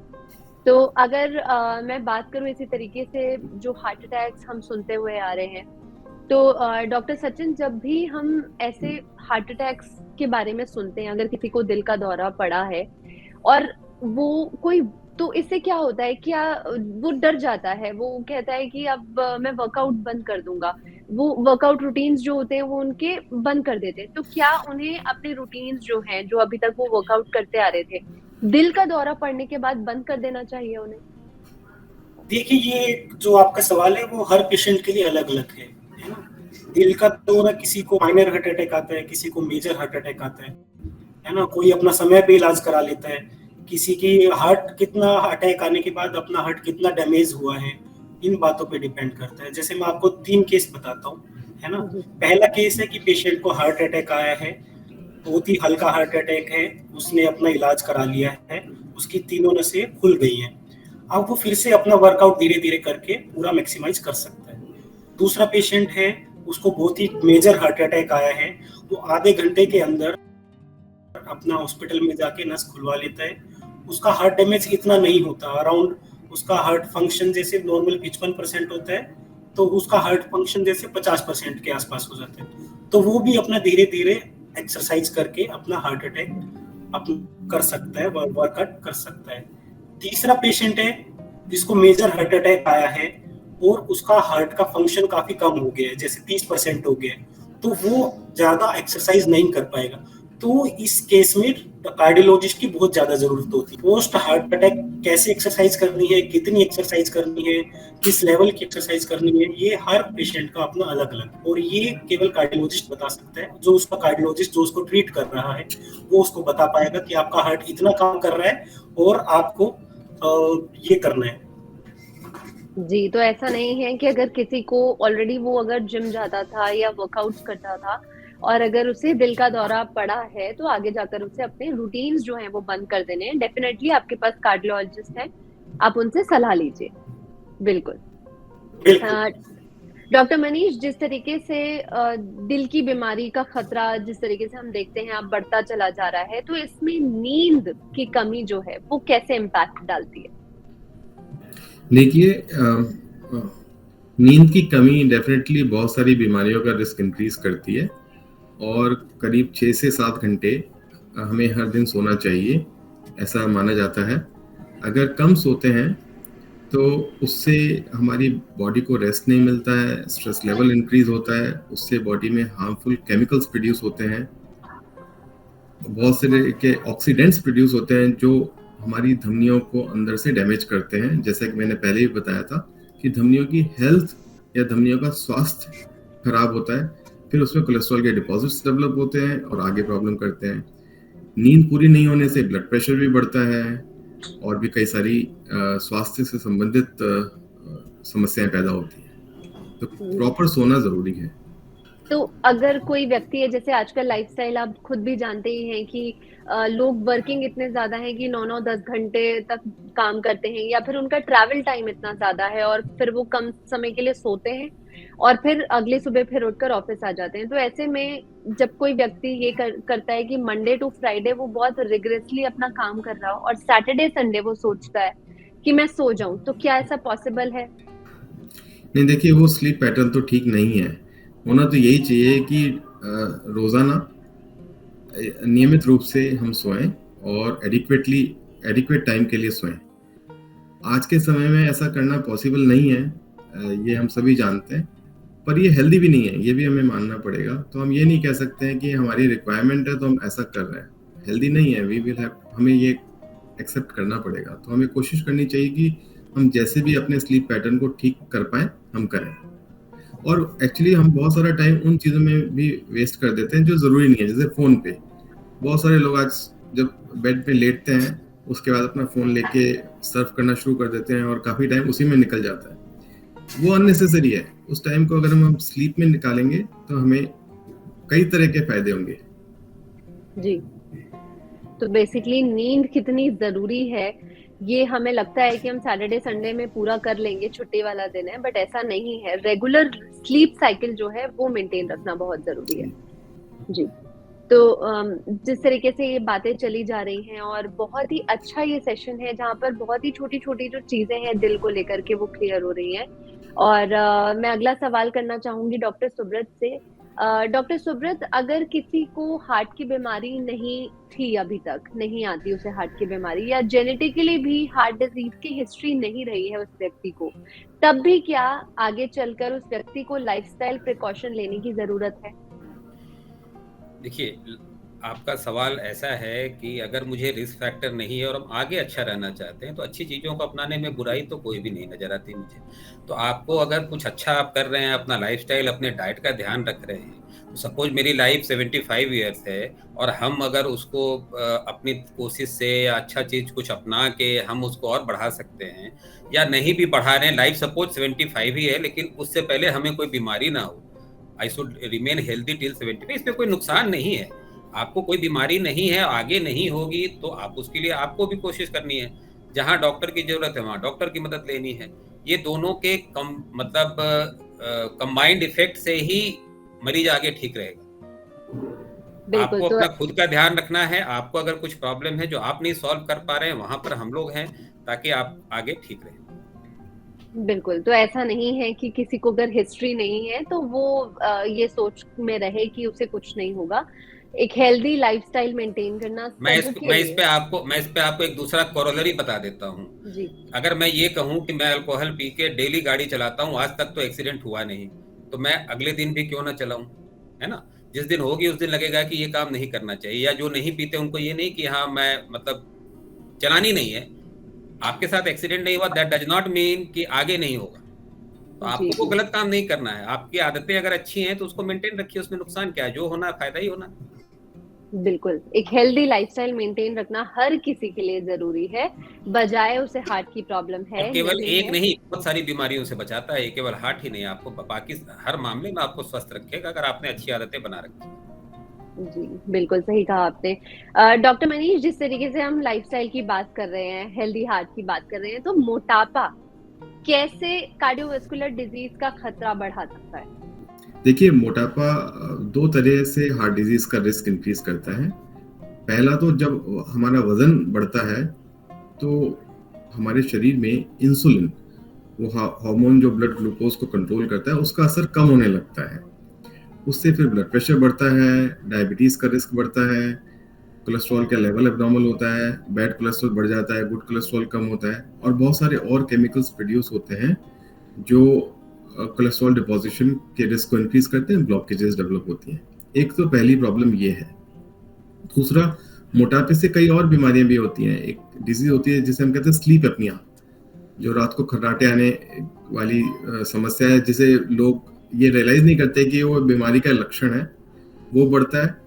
तो अगर मैं बात करूं इसी तरीके से, जो हार्ट अटैक्स हम सुनते हुए आ रहे हैं, तो डॉक्टर सचिन, जब भी हम ऐसे हार्ट अटैक्स के बारे में सुनते हैं, अगर किसी को दिल का दौरा पड़ा है और वो कोई, तो इससे क्या होता है, क्या वो डर जाता है, वो कहता है कि अब मैं वर्कआउट बंद कर दूंगा, वो वर्कआउट रूटीन्स जो होते हैं वो उनके बंद कर देते हैं। तो क्या उन्हें अपने रूटीन्स जो हैं, जो अभी तक वो वर्कआउट करते आ रहे थे, दिल का दौरा पड़ने के बाद बंद कर देना चाहिए उन्हें? देखिए, ये जो आपका सवाल है वो हर पेशेंट के लिए अलग अलग है ना। दिल का दौरा, किसी को माइनर हार्ट अटैक आता है, किसी को मेजर हार्ट अटैक आता है ना। कोई अपना समय पे इलाज करा लेता है, किसी की हार्ट कितना अटैक आने के बाद अपना हार्ट कितना डैमेज हुआ है, इन बातों पे डिपेंड करता है। जैसे मैं आपको 3 केस बताता हूँ, है ना। पहला केस है कि पेशेंट को हार्ट अटैक आया है, बहुत ही हल्का हार्ट अटैक है, उसने अपना इलाज करा लिया है, उसकी तीनों नसें खुल गई हैं, अब वो फिर से अपना वर्कआउट धीरे धीरे करके पूरा मैक्सिमाइज कर सकता है। दूसरा पेशेंट है, उसको बहुत ही मेजर हार्ट अटैक आया है, वो आधे घंटे के अंदर अपना हॉस्पिटल में जाके नस खुलवा लेता है, उसका हार्ट डैमेज इतना नहीं होता, अराउंड उसका हार्ट फंक्शन जैसे नॉर्मल 55% होता है, तो उसका हार्ट फंक्शन जैसे 50% के आसपास हो जाता है। तो वो भी अपना धीरे धीरे एक्सरसाइज करके अपना हार्ट अटैक अपना कर सकता है, वर्कआउट कर सकता है। तीसरा पेशेंट है जिसको मेजर हार्ट अटैक आया है और उसका हार्ट का फंक्शन काफी कम हो गया है, जैसे 30% हो गया है, तो वो ज्यादा एक्सरसाइज नहीं कर पाएगा। तो इस केस में कार्डियोलॉजिस्ट की बहुत ज्यादा जरूरत होती है। पोस्ट हार्ट अटैक कैसे एक्सरसाइज करनी है, कितनी एक्सरसाइज करनी है, किस लेवल की एक्सरसाइज करनी है, ये हर पेशेंट का अपना अलग अलग, और ये केवल कार्डियोलॉजिस्ट बता सकता है। जो उसका कार्डियोलॉजिस्ट जो उसको ट्रीट कर रहा है वो उसको बता पाएगा कि आपका हार्ट इतना काम कर रहा है और आपको ये करना है। जी, तो ऐसा नहीं है कि अगर किसी को ऑलरेडी, वो अगर जिम जाता था या वर्कआउट्स करता था और अगर उसे दिल का दौरा पड़ा है, तो आगे जाकर उसे अपने रूटीन्स जो हैं वो बंद कर देने हैं। डेफिनेटली आपके पास कार्डियोलॉजिस्ट है, आप उनसे सलाह लीजिए। बिल्कुल। डॉक्टर मनीष, जिस तरीके से दिल की बीमारी का खतरा, जिस तरीके से हम देखते हैं अब बढ़ता चला जा रहा है, तो इसमें नींद की कमी जो है वो कैसे इम्पैक्ट डालती है? देखिए, नींद की कमी डेफिनेटली बहुत सारी बीमारियों का रिस्क इंक्रीज करती है, और करीब 6 से 7 घंटे हमें हर दिन सोना चाहिए, ऐसा माना जाता है। अगर कम सोते हैं तो उससे हमारी बॉडी को रेस्ट नहीं मिलता है, स्ट्रेस लेवल इंक्रीज होता है, उससे बॉडी में हार्मफुल केमिकल्स प्रोड्यूस होते हैं, बहुत से के ऑक्सीडेंट्स प्रोड्यूस होते हैं जो हमारी धमनियों को अंदर से डैमेज करते हैं। जैसे कि मैंने पहले ही बताया था कि धमनियों की हेल्थ या धमनियों का स्वास्थ्य खराब होता है, फिर उसमें कोलेस्ट्रॉल के डिपॉजिट्स डेवलप होते हैं और आगे प्रॉब्लम करते हैं। नींद पूरी नहीं होने से ब्लड प्रेशर भी बढ़ता है और भी कई सारी स्वास्थ्य से संबंधित समस्याएं पैदा होती हैं। तो प्रॉपर सोना जरूरी है। तो अगर कोई व्यक्ति है, जैसे आजकल लाइफस्टाइल आप खुद भी जानते ही हैं कि लोग वर्किंग इतने ज्यादा हैं कि 9-10 घंटे तक काम करते हैं, या फिर उनका ट्रैवल टाइम इतना ज्यादा है और फिर वो कम समय के लिए सोते हैं और फिर अगली सुबह फिर उठकर ऑफिस आ जाते हैं। तो ऐसे में जब कोई व्यक्ति ये करता है कि मंडे टू फ्राइडे वो बहुत रिगरेसली अपना काम कर रहा हो और सैटरडे संडे वो सोचता है कि मैं सो जाऊं, तो क्या ऐसा पॉसिबल है? नहीं, देखिए वो स्लीप पैटर्न तो ठीक नहीं है। होना तो यही चाहिए कि रोजाना नियमित रूप से हम सोएं और एडिक्वेट टाइम के लिए सोएं। आज के समय में ऐसा करना पॉसिबल नहीं है, ये हम सभी जानते हैं, पर ये हेल्दी भी नहीं है, ये भी हमें मानना पड़ेगा। तो हम ये नहीं कह सकते हैं कि हमारी रिक्वायरमेंट है तो हम ऐसा कर रहे हैं, हेल्दी नहीं है। हमें ये एक्सेप्ट करना पड़ेगा। तो हमें कोशिश करनी चाहिए कि हम जैसे भी अपने स्लीप पैटर्न को ठीक कर पाए हम करें। और एक्चुअली हम बहुत सारा टाइम उन चीज़ों में भी वेस्ट कर देते हैं जो ज़रूरी नहीं है। जैसे फ़ोन पे बहुत सारे लोग आज जब बेड पे लेटते हैं उसके बाद अपना फ़ोन लेके सर्फ करना शुरू कर देते हैं और काफ़ी टाइम उसी में निकल जाता है। वो अननेसेसरी है। उस टाइम को अगर हम स्लीप में निकालेंगे तो हमें कई तरह के फायदे होंगे। जी, तो बेसिकली नींद कितनी ज़रूरी है ये हमें लगता है कि हम सैटरडे संडे में पूरा कर लेंगे, छुट्टी वाला दिन है, बट ऐसा नहीं है। रेगुलर स्लीप साइकिल जो है वो मेंटेन रखना बहुत जरूरी है। जी, तो जिस तरीके से ये बातें चली जा रही हैं और बहुत ही अच्छा ये सेशन है जहाँ पर बहुत ही छोटी छोटी जो चीजें हैं दिल को लेकर के वो क्लियर हो रही हैं। और मैं अगला सवाल करना चाहूंगी डॉक्टर सुब्रत से। डॉक्टर सुब्रत, अगर किसी को हार्ट की बीमारी नहीं थी, अभी तक नहीं आती उसे हार्ट की बीमारी, या जेनेटिकली भी हार्ट डिजीज की हिस्ट्री नहीं रही है उस व्यक्ति को, तब भी क्या आगे चलकर उस व्यक्ति को लाइफस्टाइल प्रिकॉशन लेने की जरूरत है? देखिए, आपका सवाल ऐसा है कि अगर मुझे रिस्क फैक्टर नहीं है और हम आगे अच्छा रहना चाहते हैं तो अच्छी चीज़ों को अपनाने में बुराई तो कोई भी नहीं नज़र आती मुझे। तो आपको अगर कुछ अच्छा आप कर रहे हैं, अपना लाइफस्टाइल, अपने डाइट का ध्यान रख रहे हैं, तो सपोज मेरी लाइफ 75 ईयर्स है और हम अगर उसको अपनी कोशिश से या अच्छा चीज़ कुछ अपना के हम उसको और बढ़ा सकते हैं, या नहीं भी बढ़ा रहे हैं, लाइफ सपोज 75 ही है लेकिन उससे पहले हमें कोई बीमारी ना हो, I should remain healthy till 75, इसमें कोई नुकसान नहीं है। आपको कोई बीमारी नहीं है, आगे नहीं होगी, तो आप उसके लिए आपको भी कोशिश करनी है। जहाँ डॉक्टर की जरूरत है वहाँ डॉक्टर की मदद लेनी है। ये दोनों के कंबाइंड इफेक्ट से ही मरीज आगे ठीक रहेगा। आपको अपना खुद का ध्यान रखना है। आपको अगर कुछ प्रॉब्लम है जो आप नहीं सॉल्व कर पा रहे हैं, वहां पर हम लोग हैं ताकि आप आगे ठीक रहें। बिल्कुल, तो ऐसा नहीं है कि किसी को अगर हिस्ट्री नहीं है तो वो ये सोच में रहे कि उसे कुछ नहीं होगा। एक हेल्दी लाइफस्टाइल मेंटेन करना। मैं इस पे आपको एक दूसरा कोरोलरी बता देता हूँ। अगर मैं ये कहूँ कि मैं अल्कोहल पी के डेली गाड़ी चलाता हूँ, आज तक तो एक्सीडेंट हुआ नहीं, तो मैं अगले दिन भी क्यों ना चलाऊं, है ना? जिस दिन होगी उस दिन लगेगा कि ये काम नहीं करना चाहिए। या जो नहीं पीते उनको ये नहीं कि हाँ मैं मतलब चलानी नहीं है, आपके साथ एक्सीडेंट नहीं हुआ, दैट डज नॉट मीन कि आगे नहीं होगा। तो आपको वो गलत काम नहीं करना है। आपकी आदतें अगर अच्छी हैं तो उसको मेंटेन रखिए, उसमें नुकसान क्या है? जो होना फायदा ही होना। बिल्कुल, एक हेल्दी लाइफस्टाइल मेंटेन रखना हर किसी के लिए जरूरी है, बजाय उसे हार्ट की प्रॉब्लम है। केवल एक नहीं, बहुत सारी बीमारियों से बचाता है, केवल हार्ट ही नहीं, आपको बाकी हर मामले में आपको स्वस्थ रखेगा अगर आपने अच्छी आदतें बना रखी। जी, बिल्कुल सही कहा आपने। डॉक्टर मनीष, जिस तरीके से हम लाइफस्टाइल की बात कर रहे हैं, हेल्दी हार्ट की बात कर रहे हैं, तो मोटापा कैसे कार्डियोवास्कुलर डिजीज का खतरा बढ़ा सकता है? देखिए, मोटापा दो तरह से हार्ट डिजीज का रिस्क इंक्रीज करता है। पहला तो जब हमारा वजन बढ़ता है तो हमारे शरीर में इंसुलिन, वो हार्मोन जो ब्लड ग्लूकोज को कंट्रोल करता है, उसका असर कम होने लगता है। उससे फिर ब्लड प्रेशर बढ़ता है, डायबिटीज का रिस्क बढ़ता है, कोलेस्ट्रॉल का लेवल एब्नॉर्मल होता है, बैड कोलेस्ट्रॉल बढ़ जाता है, गुड कोलेस्ट्रॉल कम होता है, और बहुत सारे और केमिकल्स प्रोड्यूस होते हैं जो कोलेस्ट्रॉल डिपोजिशन के रिस्क को इंक्रीज करते हैं, ब्लॉकेजेस डेवलप होती हैं। एक तो पहली प्रॉब्लम ये है। दूसरा, मोटापे से कई और बीमारियां भी होती हैं। एक डिजीज होती है जिसे हम कहते हैं स्लीप एपनिया, जो रात को खर्राटे आने वाली समस्या है, जिसे लोग ये रियलाइज नहीं करते कि वो बीमारी का लक्षण है, वो बढ़ता है।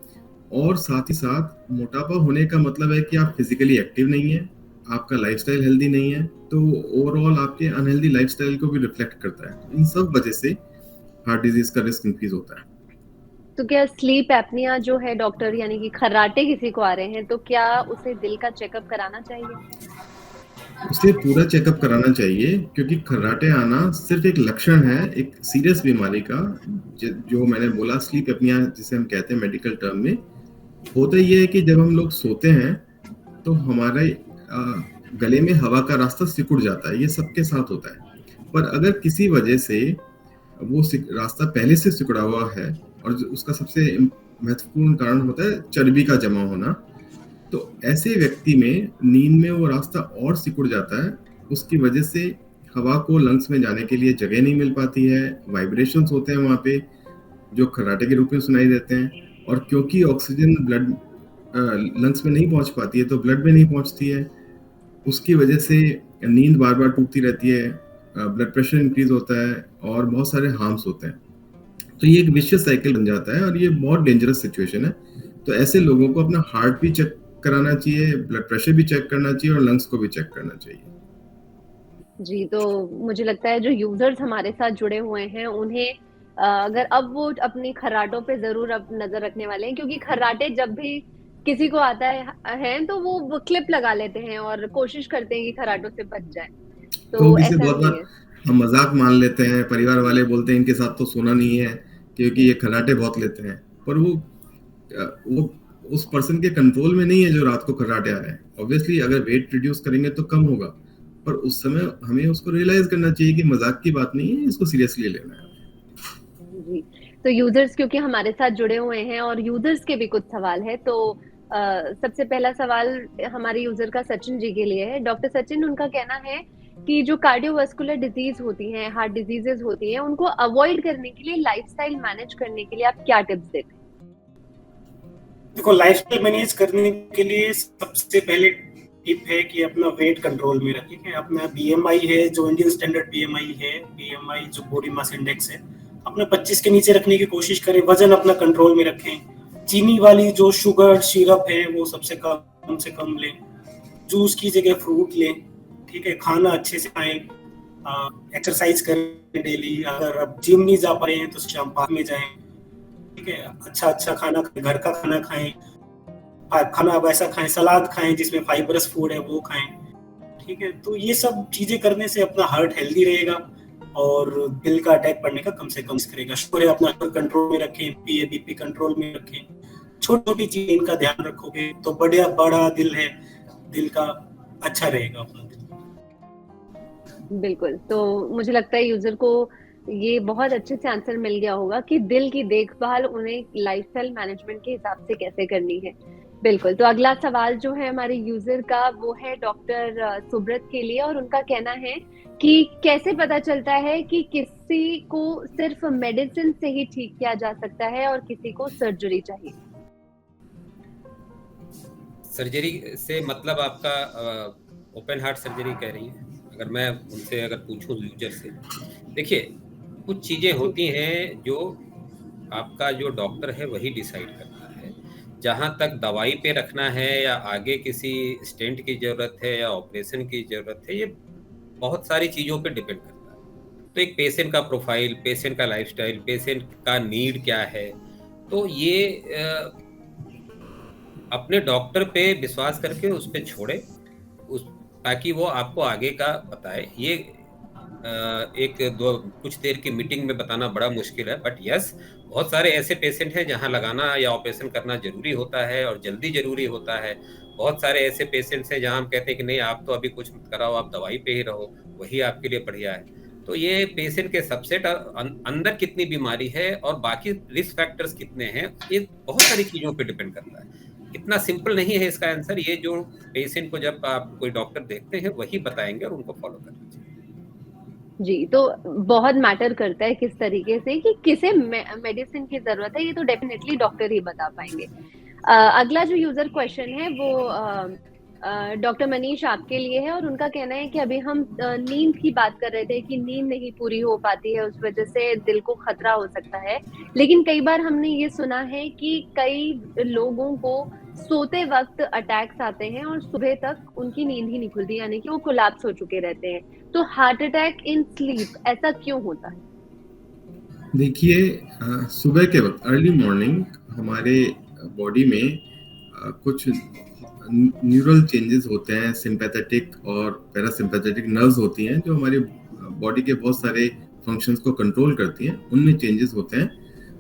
और साथ ही साथ मोटापा होने का मतलब है कि आप फिजिकली एक्टिव नहीं है, आपका लाइफस्टाइल हेल्दी नहीं है, तो ओवरऑल आपके अनहेल्दी लाइफस्टाइल को भी रिफ्लेक्ट करता है। इन सब वजह से हार्ट डिजीज का रिस्क इंक्रीज होता है। तो क्या स्लीप एपनिया जो है डॉक्टर, यानी कि खर्राटे किसी को आ रहे हैं, तो क्या उसे दिल का चेकअप कराना चाहिए? उसे पूरा चेकअप कराना चाहिए, क्योंकि खर्राटे आना सिर्फ एक लक्षण है एक सीरियस बीमारी का, जो मैंने बोला स्लीप एपनिया जिसे हम कहते हैं मेडिकल टर्म में। होता ये है कि जब हम लोग सोते हैं तो हमारे गले में हवा का रास्ता सिकुड़ जाता है, ये सबके साथ होता है। पर अगर किसी वजह से वो रास्ता पहले से सिकुड़ा हुआ है, और उसका सबसे महत्वपूर्ण कारण होता है चर्बी का जमा होना, तो ऐसे व्यक्ति में नींद में वो रास्ता और सिकुड़ जाता है। उसकी वजह से हवा को लंग्स में जाने के लिए जगह नहीं मिल पाती है, वाइब्रेशंस होते हैं वहाँ पे जो खर्राटे के रूप में सुनाई देते हैं, और क्योंकि ऑक्सीजन ब्लड लंग्स में नहीं पहुँच पाती है तो ब्लड में नहीं पहुँचती है, उसकी वजह से नींद बार बार टूटती रहती है, ब्लड प्रेशर इंक्रीज होता है, और बहुत सारे हार्म्स होते हैं। तो ये एक विशियस साइकिल बन जाता है, और ये बहुत डेंजरस सिचुएशन है। तो ऐसे लोगों को अपना हार्ट भी चेक कराना चाहिए, ब्लड प्रेशर भी चेक करना चाहिए, और लंग्स को भी चेक करना चाहिए। जी, तो मुझे लगता है जो यूजर्स हमारे साथ जुड़े हुए हैं उन्हें अगर अब वो अपनी खर्राटों पे जरूर अब नजर रखने वाले हैं, क्योंकि खर्राटे जब भी किसी को आता है तो वो क्लिप लगा लेते हैं और कोशिश करते हैं कि खर्राटों से बच जाए। तो इसे ऐसा बहुत नहीं बार है। हम मजाक मान लेते हैं, परिवार वाले बोलते हैं इनके साथ तो सोना नहीं है क्योंकि ये खर्राटे बहुत लेते हैं, पर वो उस पर्सन के कंट्रोल में नहीं है जो रात को खर्राटे आ रहे हैं। ऑब्वियसली अगर वेट रिड्यूस करेंगे तो कम होगा, पर उस समय हमें उसको रियलाइज करना चाहिए कि मजाक की बात नहीं है, इसको सीरियसली लेना है। जी, तो यूजर्स क्योंकि हमारे साथ जुड़े हुए हैं और यूजर्स के भी कुछ सवाल है, तो सबसे पहला सवाल हमारे यूजर का सचिन जी के लिए है। डॉक्टर सचिन, उनका कहना है कि जो कार्डियोवास्कुलर डिजीज होती हैं, हार्ट डिजीजेस होती हैं, उनको अवॉइड करने के लिए, लाइफस्टाइल मैनेज करने के लिए आप क्या टिप्स देते हैं? देखो, लाइफस्टाइल मैनेज करने के लिए सबसे पहले टिप है कि अपना वेट कंट्रोल में रखें। अपना बीएमआई है, जो इंडियन स्टैंडर्ड बीएमआई है, बीएमआई जो बॉडी मास इंडेक्स है, अपना 25 के नीचे रखने की कोशिश करें। वजन अपना कंट्रोल में रखें। चीनी वाली जो शुगर सिरप है वो सबसे कम से कम लें। जूस की जगह फ्रूट लें, ठीक है। खाना अच्छे से खाएं, एक्सरसाइज करें डेली। अगर आप जिम नहीं जा पा रहे हैं तो शाम पार्क में जाएं, ठीक है। अच्छा खाना, घर का खाना खाएं, खाना वैसा खाएं, सलाद खाएं जिसमें फाइबरस फूड है वो खाएं, ठीक है। तो ये सब चीजें करने से अपना हार्ट हेल्दी रहेगा और दिल का अटैक पड़ने का कम से कम करेगा। शुगर अपना कंट्रोल में रखें, बीपी कंट्रोल में रखें। छोटी छोटी चीज इनका ध्यान रखोगे तो बड़ा दिल है, दिल का अच्छा रहेगा अपना दिल। बिल्कुल, तो मुझे लगता है यूजर को ये बहुत अच्छे से आंसर मिल गया होगा कि दिल की देखभाल उन्हें लाइफस्टाइल मैनेजमेंट के हिसाब से कैसे करनी है। बिल्कुल, तो अगला सवाल जो है हमारे यूजर का वो है डॉक्टर सुब्रत के लिए, और उनका कहना है कि कैसे पता चलता है कि किसी को सिर्फ मेडिसिन से ही ठीक किया जा सकता है और किसी को सर्जरी चाहिए? सर्जरी से मतलब आपका ओपन हार्ट सर्जरी कह रही है? अगर मैं उनसे अगर पूछूं यूजर से, देखिए कुछ चीजें होती हैं जो आपका जो डॉक्टर है वही डिसाइड करता है। जहां तक दवाई पे रखना है या आगे किसी स्टेंट की जरूरत है या ऑपरेशन की जरूरत है, ये बहुत सारी चीजों पे डिपेंड करता है। तो एक पेशेंट का प्रोफाइल, पेशेंट का लाइफस्टाइल, पेशेंट का नीड क्या है, तो ये अपने डॉक्टर पे विश्वास करके उस पे छोड़े, ताकि वो आपको आगे का बताए। ये कुछ देर की मीटिंग में बताना बड़ा मुश्किल है, बट यस, बहुत सारे ऐसे पेशेंट हैं जहां लगाना या ऑपरेशन करना जरूरी होता है और जल्दी जरूरी होता है। बहुत सारे ऐसे पेशेंट्स हैं जहां हम कहते हैं कि नहीं, आप तो अभी कुछ मत कराओ, आप दवाई पे ही रहो, वही आपके लिए बढ़िया है। तो ये पेशेंट के सबसेट अंदर कितनी बीमारी है और बाकी रिस्क फैक्टर्स कितने हैं, ये बहुत सारी चीजों पे डिपेंड करता है। इतना सिंपल नहीं है इसका आंसर। ये जो पेशेंट को जब आप कोई डॉक्टर देखते हैं वही बताएंगे और उनको फॉलो करना चाहिए। जी, तो बहुत मैटर करता है किस तरीके से कि किसे मेडिसिन की जरूरत है, ये तो डेफिनेटली डॉक्टर ही बता पाएंगे। अगला जो यूजर क्वेश्चन है वो डॉक्टर मनीष आपके लिए है, और उनका कहना है कि अभी हम नींद की बात कर रहे थे कि नींद नहीं पूरी हो पाती है, उस वजह से दिल को खतरा हो सकता है। लेकिन कई बार हमने ये सुना है कि कई लोगों को सोते वक्त अटैक्स आते हैं और सुबह तक उनकी नींद ही नहीं खुलती, यानी कि वो कोलैप्स हो चुके रहते हैं। तो हार्ट अटैक इन स्लीप ऐसा क्यों होता है? देखिए, सुबह के वक्त अर्ली मॉर्निंग हमारे बॉडी में कुछ न्यूरल चेंजेस होते हैं, सिंपैथेटिक और पैरासिम्पैथेटिक नर्व्स होती हैं जो हमारी बॉडी के बहुत सारे फंक्शंस को कंट्रोल करती हैं, उनमें चेंजेस होते हैं।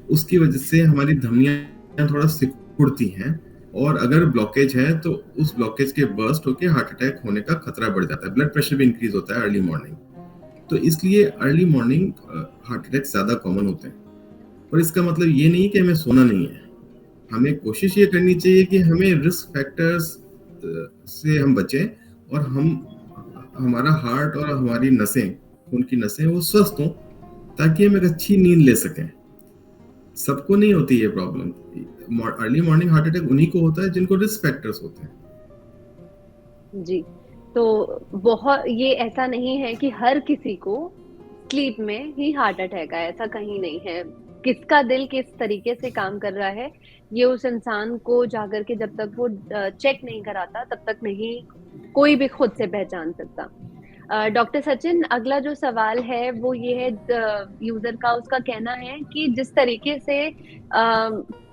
उसकी वजह से हमारी धमनियां थोड़ा सिकुड़ती हैं, और अगर ब्लॉकेज है तो उस ब्लॉकेज के बर्स्ट होकर हार्ट अटैक होने का खतरा बढ़ जाता है। ब्लड प्रेशर भी इंक्रीज होता है अर्ली मॉर्निंग, तो इसलिए अर्ली मॉर्निंग हार्ट अटैक ज्यादा कॉमन होते हैं। पर इसका मतलब ये नहीं कि हमें सोना नहीं है। हमें कोशिश ये करनी चाहिए कि हमें रिस्क फैक्टर्स से हम बचें, और हमारा हार्ट और हमारी नसें, खून की नसें वो स्वस्थ हों, ताकि हम एक अच्छी नींद ले सकें। सबको नहीं होती ये problem. Early morning heart attack उन्हीं को होता है जिनको रिस्क फैक्टर्स होते हैं। जी, तो बहुत ये ऐसा नहीं है कि हर किसी को स्लीप में ही हार्ट अटैक आया, ऐसा कहीं नहीं है। किसका दिल किस तरीके से काम कर रहा है, ये उस इंसान को जाकर के जब तक वो चेक नहीं कराता तब तक नहीं कोई भी खुद से पहचान सकता। डॉक्टर सचिन, अगला जो सवाल है वो ये है यूजर का, उसका कहना है कि जिस तरीके से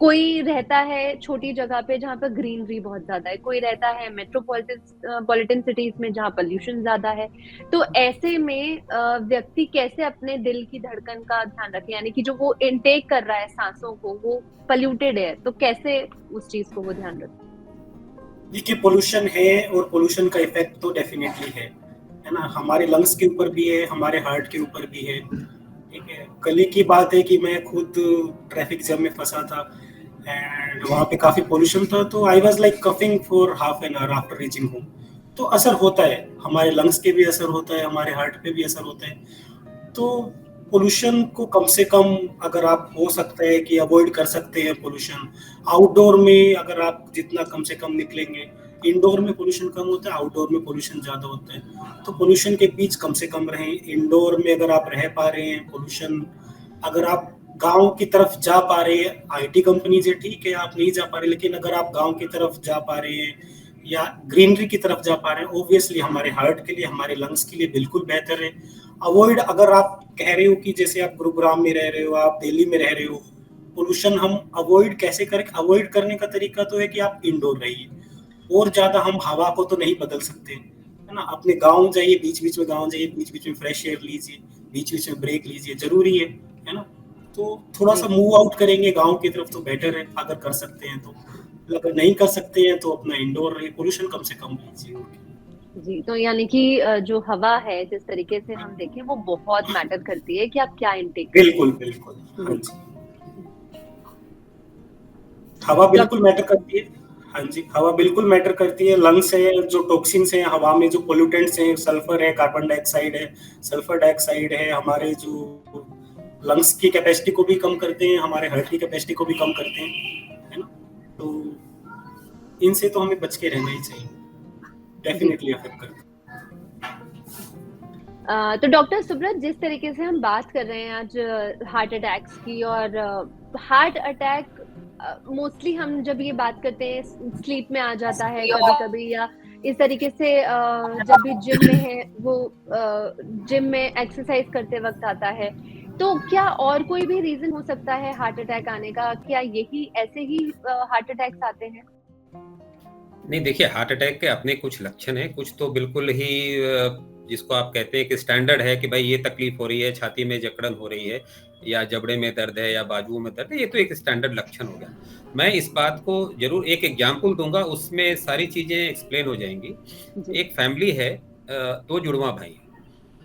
कोई रहता है छोटी जगह पे जहाँ पर ग्रीनरी बहुत ज्यादा है, कोई रहता है मेट्रोपॉलिटन सिटीज में जहाँ पोल्यूशन ज्यादा है, तो ऐसे में व्यक्ति कैसे अपने दिल की धड़कन का ध्यान रखे, यानी कि जो वो इनटेक कर रहा है सांसों को वो पोल्यूटेड है, तो कैसे उस चीज को वो ध्यान रखे? देखिए, पोल्यूशन है और पोल्यूशन का इफेक्ट तो डेफिनेटली है ना। हमारे लंग्स के ऊपर भी है, हमारे हार्ट के ऊपर भी है। ठीक है, कल की बात है कि मैं खुद ट्रैफिक जैम में फंसा था एंड वहाँ पे काफी पोल्यूशन था, तो I was like coughing for half an hour after reaching home. तो असर होता है, हमारे लंग्स के भी असर होता है, हमारे हार्ट पे भी असर होता है। तो पोल्यूशन को कम से कम अगर आप हो सकता है कि अवॉइड कर सकते हैं पोल्यूशन। आउटडोर में अगर आप जितना कम से कम निकलेंगे, इंडोर में पोल्यूशन कम होता है, आउटडोर में पोल्यूशन ज्यादा होता है, तो पोल्यूशन के बीच कम से कम रहें। इंडोर में अगर आप रह पा रहे हैं, पोल्यूशन अगर आप गांव की तरफ जा पा रहे हैं, आईटी कंपनीज है, ठीक है आप नहीं जा पा रहे, लेकिन अगर आप गांव की तरफ जा पा रहे हैं या ग्रीनरी की तरफ जा पा रहे हैं, ऑब्वियसली हमारे हार्ट के लिए, हमारे लंग्स के लिए बिल्कुल बेहतर है। अवॉइड, अगर आप कह रहे हो कि जैसे आप गुरुग्राम में रह रहे हो, आप दिल्ली में रह रहे हो, पोल्यूशन हम अवॉइड कैसे करें? अवॉइड करने का तरीका तो है कि आप इंडोर रहिए। और ज्यादा हम हवा को तो नहीं बदल सकते, है ना। अपने गांव जाइए, बीच बीच में गांव जाइए, बीच बीच में फ्रेश एयर लीजिए, बीच बीच में ब्रेक लीजिए, जरूरी है ना। तो थोड़ा सा मूव आउट करेंगे गांव की तरफ तो बेटर है, अगर कर सकते हैं तो। अगर नहीं कर सकते हैं तो अपना इंडोर रहिए, पोल्यूशन कम से कम लीजिए। जी, तो यानी कि जो हवा है जिस तरीके से हम देखें वो बहुत मैटर करती है कि आप क्या इनटेक करते हैं। बिल्कुल बिल्कुल, हाँ जी, हवा बिल्कुल मैटर करती है। हाँ जी, हवा बिल्कुल मैटर करती है। लंग्स है, जो टॉक्सिन्स हैं हवा में, जो पोल्यूटेंट्स हैं, सल्फर है, कार्बन डाइऑक्साइड है, सल्फर डाइऑक्साइड है, हमारे जो लंग्स की कैपेसिटी को भी कम करते हैं, हमारे हार्ट की कैपेसिटी को भी कम करते हैं, है ना। तो इनसे तो हमें बच के रहना ही चाहिए, डेफिनेटली अफेक्ट करते हैं। तो डॉक्टर सुब्रत, जिस तरीके से हम बात कर रहे हैं आज हार्ट अटैक्स की, और हार्ट अटैक मोस्टली हम जब ये बात करते हैं स्लीप में आ जाता है कभी कभी, या इस तरीके से जब भी जिम में है वो जिम में एक्सरसाइज करते वक्त आता है, तो क्या और कोई भी रीजन हो सकता है हार्ट अटैक आने का? क्या यही ऐसे ही हार्ट अटैक्स आते हैं? नहीं, देखिए, हार्ट अटैक के अपने कुछ लक्षण हैं, कुछ तो बिल्कुल ही जिसको आप कहते हैं कि स्टैंडर्ड है कि भाई ये तकलीफ हो रही है, छाती में जकड़न हो रही है, या जबड़े में दर्द है, या बाजुओं में दर्द है, ये तो एक स्टैंडर्ड लक्षण हो गया। मैं इस बात को जरूर एक एग्जाम्पल दूंगा, उसमें सारी चीजें एक्सप्लेन हो जाएंगी। एक फैमिली है, दो जुड़वा भाई,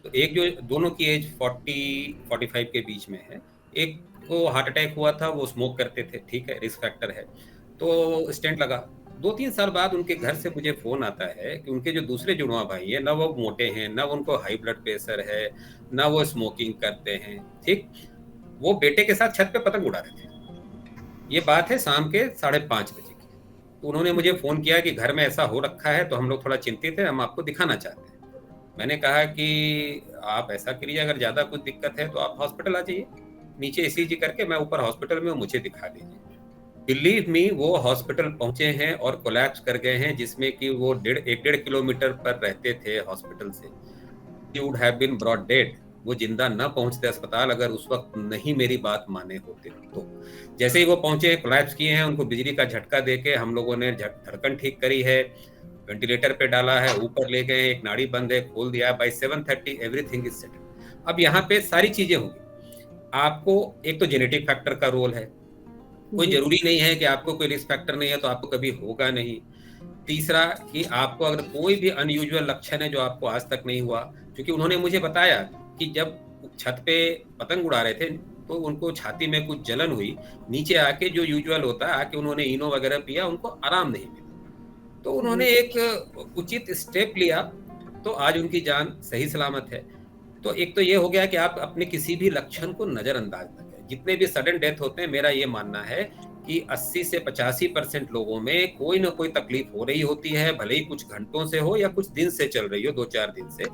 तो एक जो दोनों की एज 40-45 के बीच में है, एक को हार्ट अटैक हुआ था, वो स्मोक करते थे, ठीक है, रिस्क फैक्टर है, तो स्टेंट लगा। 2-3 साल बाद उनके घर से मुझे फोन आता है कि उनके जो दूसरे जुड़वा भाई हैं, ना वो मोटे हैं, ना उनको हाई ब्लड प्रेशर है, ना वो स्मोकिंग करते हैं, ठीक, वो बेटे के साथ छत पे पतंग उड़ा रहे थे। ये बात है शाम के 5:30 बजे की। तो उन्होंने मुझे फोन किया कि घर में ऐसा हो रखा है, तो हम लोग थोड़ा चिंतित है, हम आपको दिखाना चाहते हैं। मैंने कहा कि आप ऐसा करिए, अगर ज्यादा कुछ दिक्कत है तो आप हॉस्पिटल आ जाइए, नीचे ECG करके मैं ऊपर हॉस्पिटल में, मुझे दिखा दीजिए। बिलीव मी, वो हॉस्पिटल पहुंचे हैं और कोलैप्स कर गए हैं, जिसमें कि वो 1.5 किलोमीटर पर रहते थे हॉस्पिटल से। He would have been brought dead। वो जिंदा न पहुंचते अस्पताल अगर उस वक्त नहीं मेरी बात माने होते तो। जैसे ही वो पहुंचे, कोलैप्स किए हैं, उनको बिजली का झटका देके हम लोगों ने धड़कन ठीक करी है, वेंटिलेटर पे डाला है, ऊपर ले गए, एक नाड़ी बंद है, खोल दिया। By 7:30 everything is settled. अब यहाँ पे सारी चीजें होंगी। आपको एक तो जेनेटिक फैक्टर का रोल है, कोई जरूरी नहीं है कि आपको कोई रिस्क फैक्टर नहीं है तो आपको कभी होगा नहीं। तीसरा कि आपको अगर कोई भी अनयूजुअल लक्षण है जो आपको आज तक नहीं हुआ, क्योंकि उन्होंने मुझे बताया कि जब छत पे पतंग उड़ा रहे थे तो उनको छाती में कुछ जलन हुई, नीचे आके जो यूजुअल होता है, आके उन्होंने इनो वगैरह पिया, उनको आराम नहीं मिला, तो उन्होंने एक उचित स्टेप लिया, तो आज उनकी जान सही सलामत है। तो एक तो ये हो गया कि आप अपने किसी भी लक्षण को नजरअंदाज न करें। जितने भी सडन डेथ होते हैं, मेरा ये मानना है कि 80 से 85% लोगों में कोई ना कोई तकलीफ हो रही होती है, भले ही कुछ घंटों से हो या कुछ दिन से चल रही हो, 2-4 दिन से।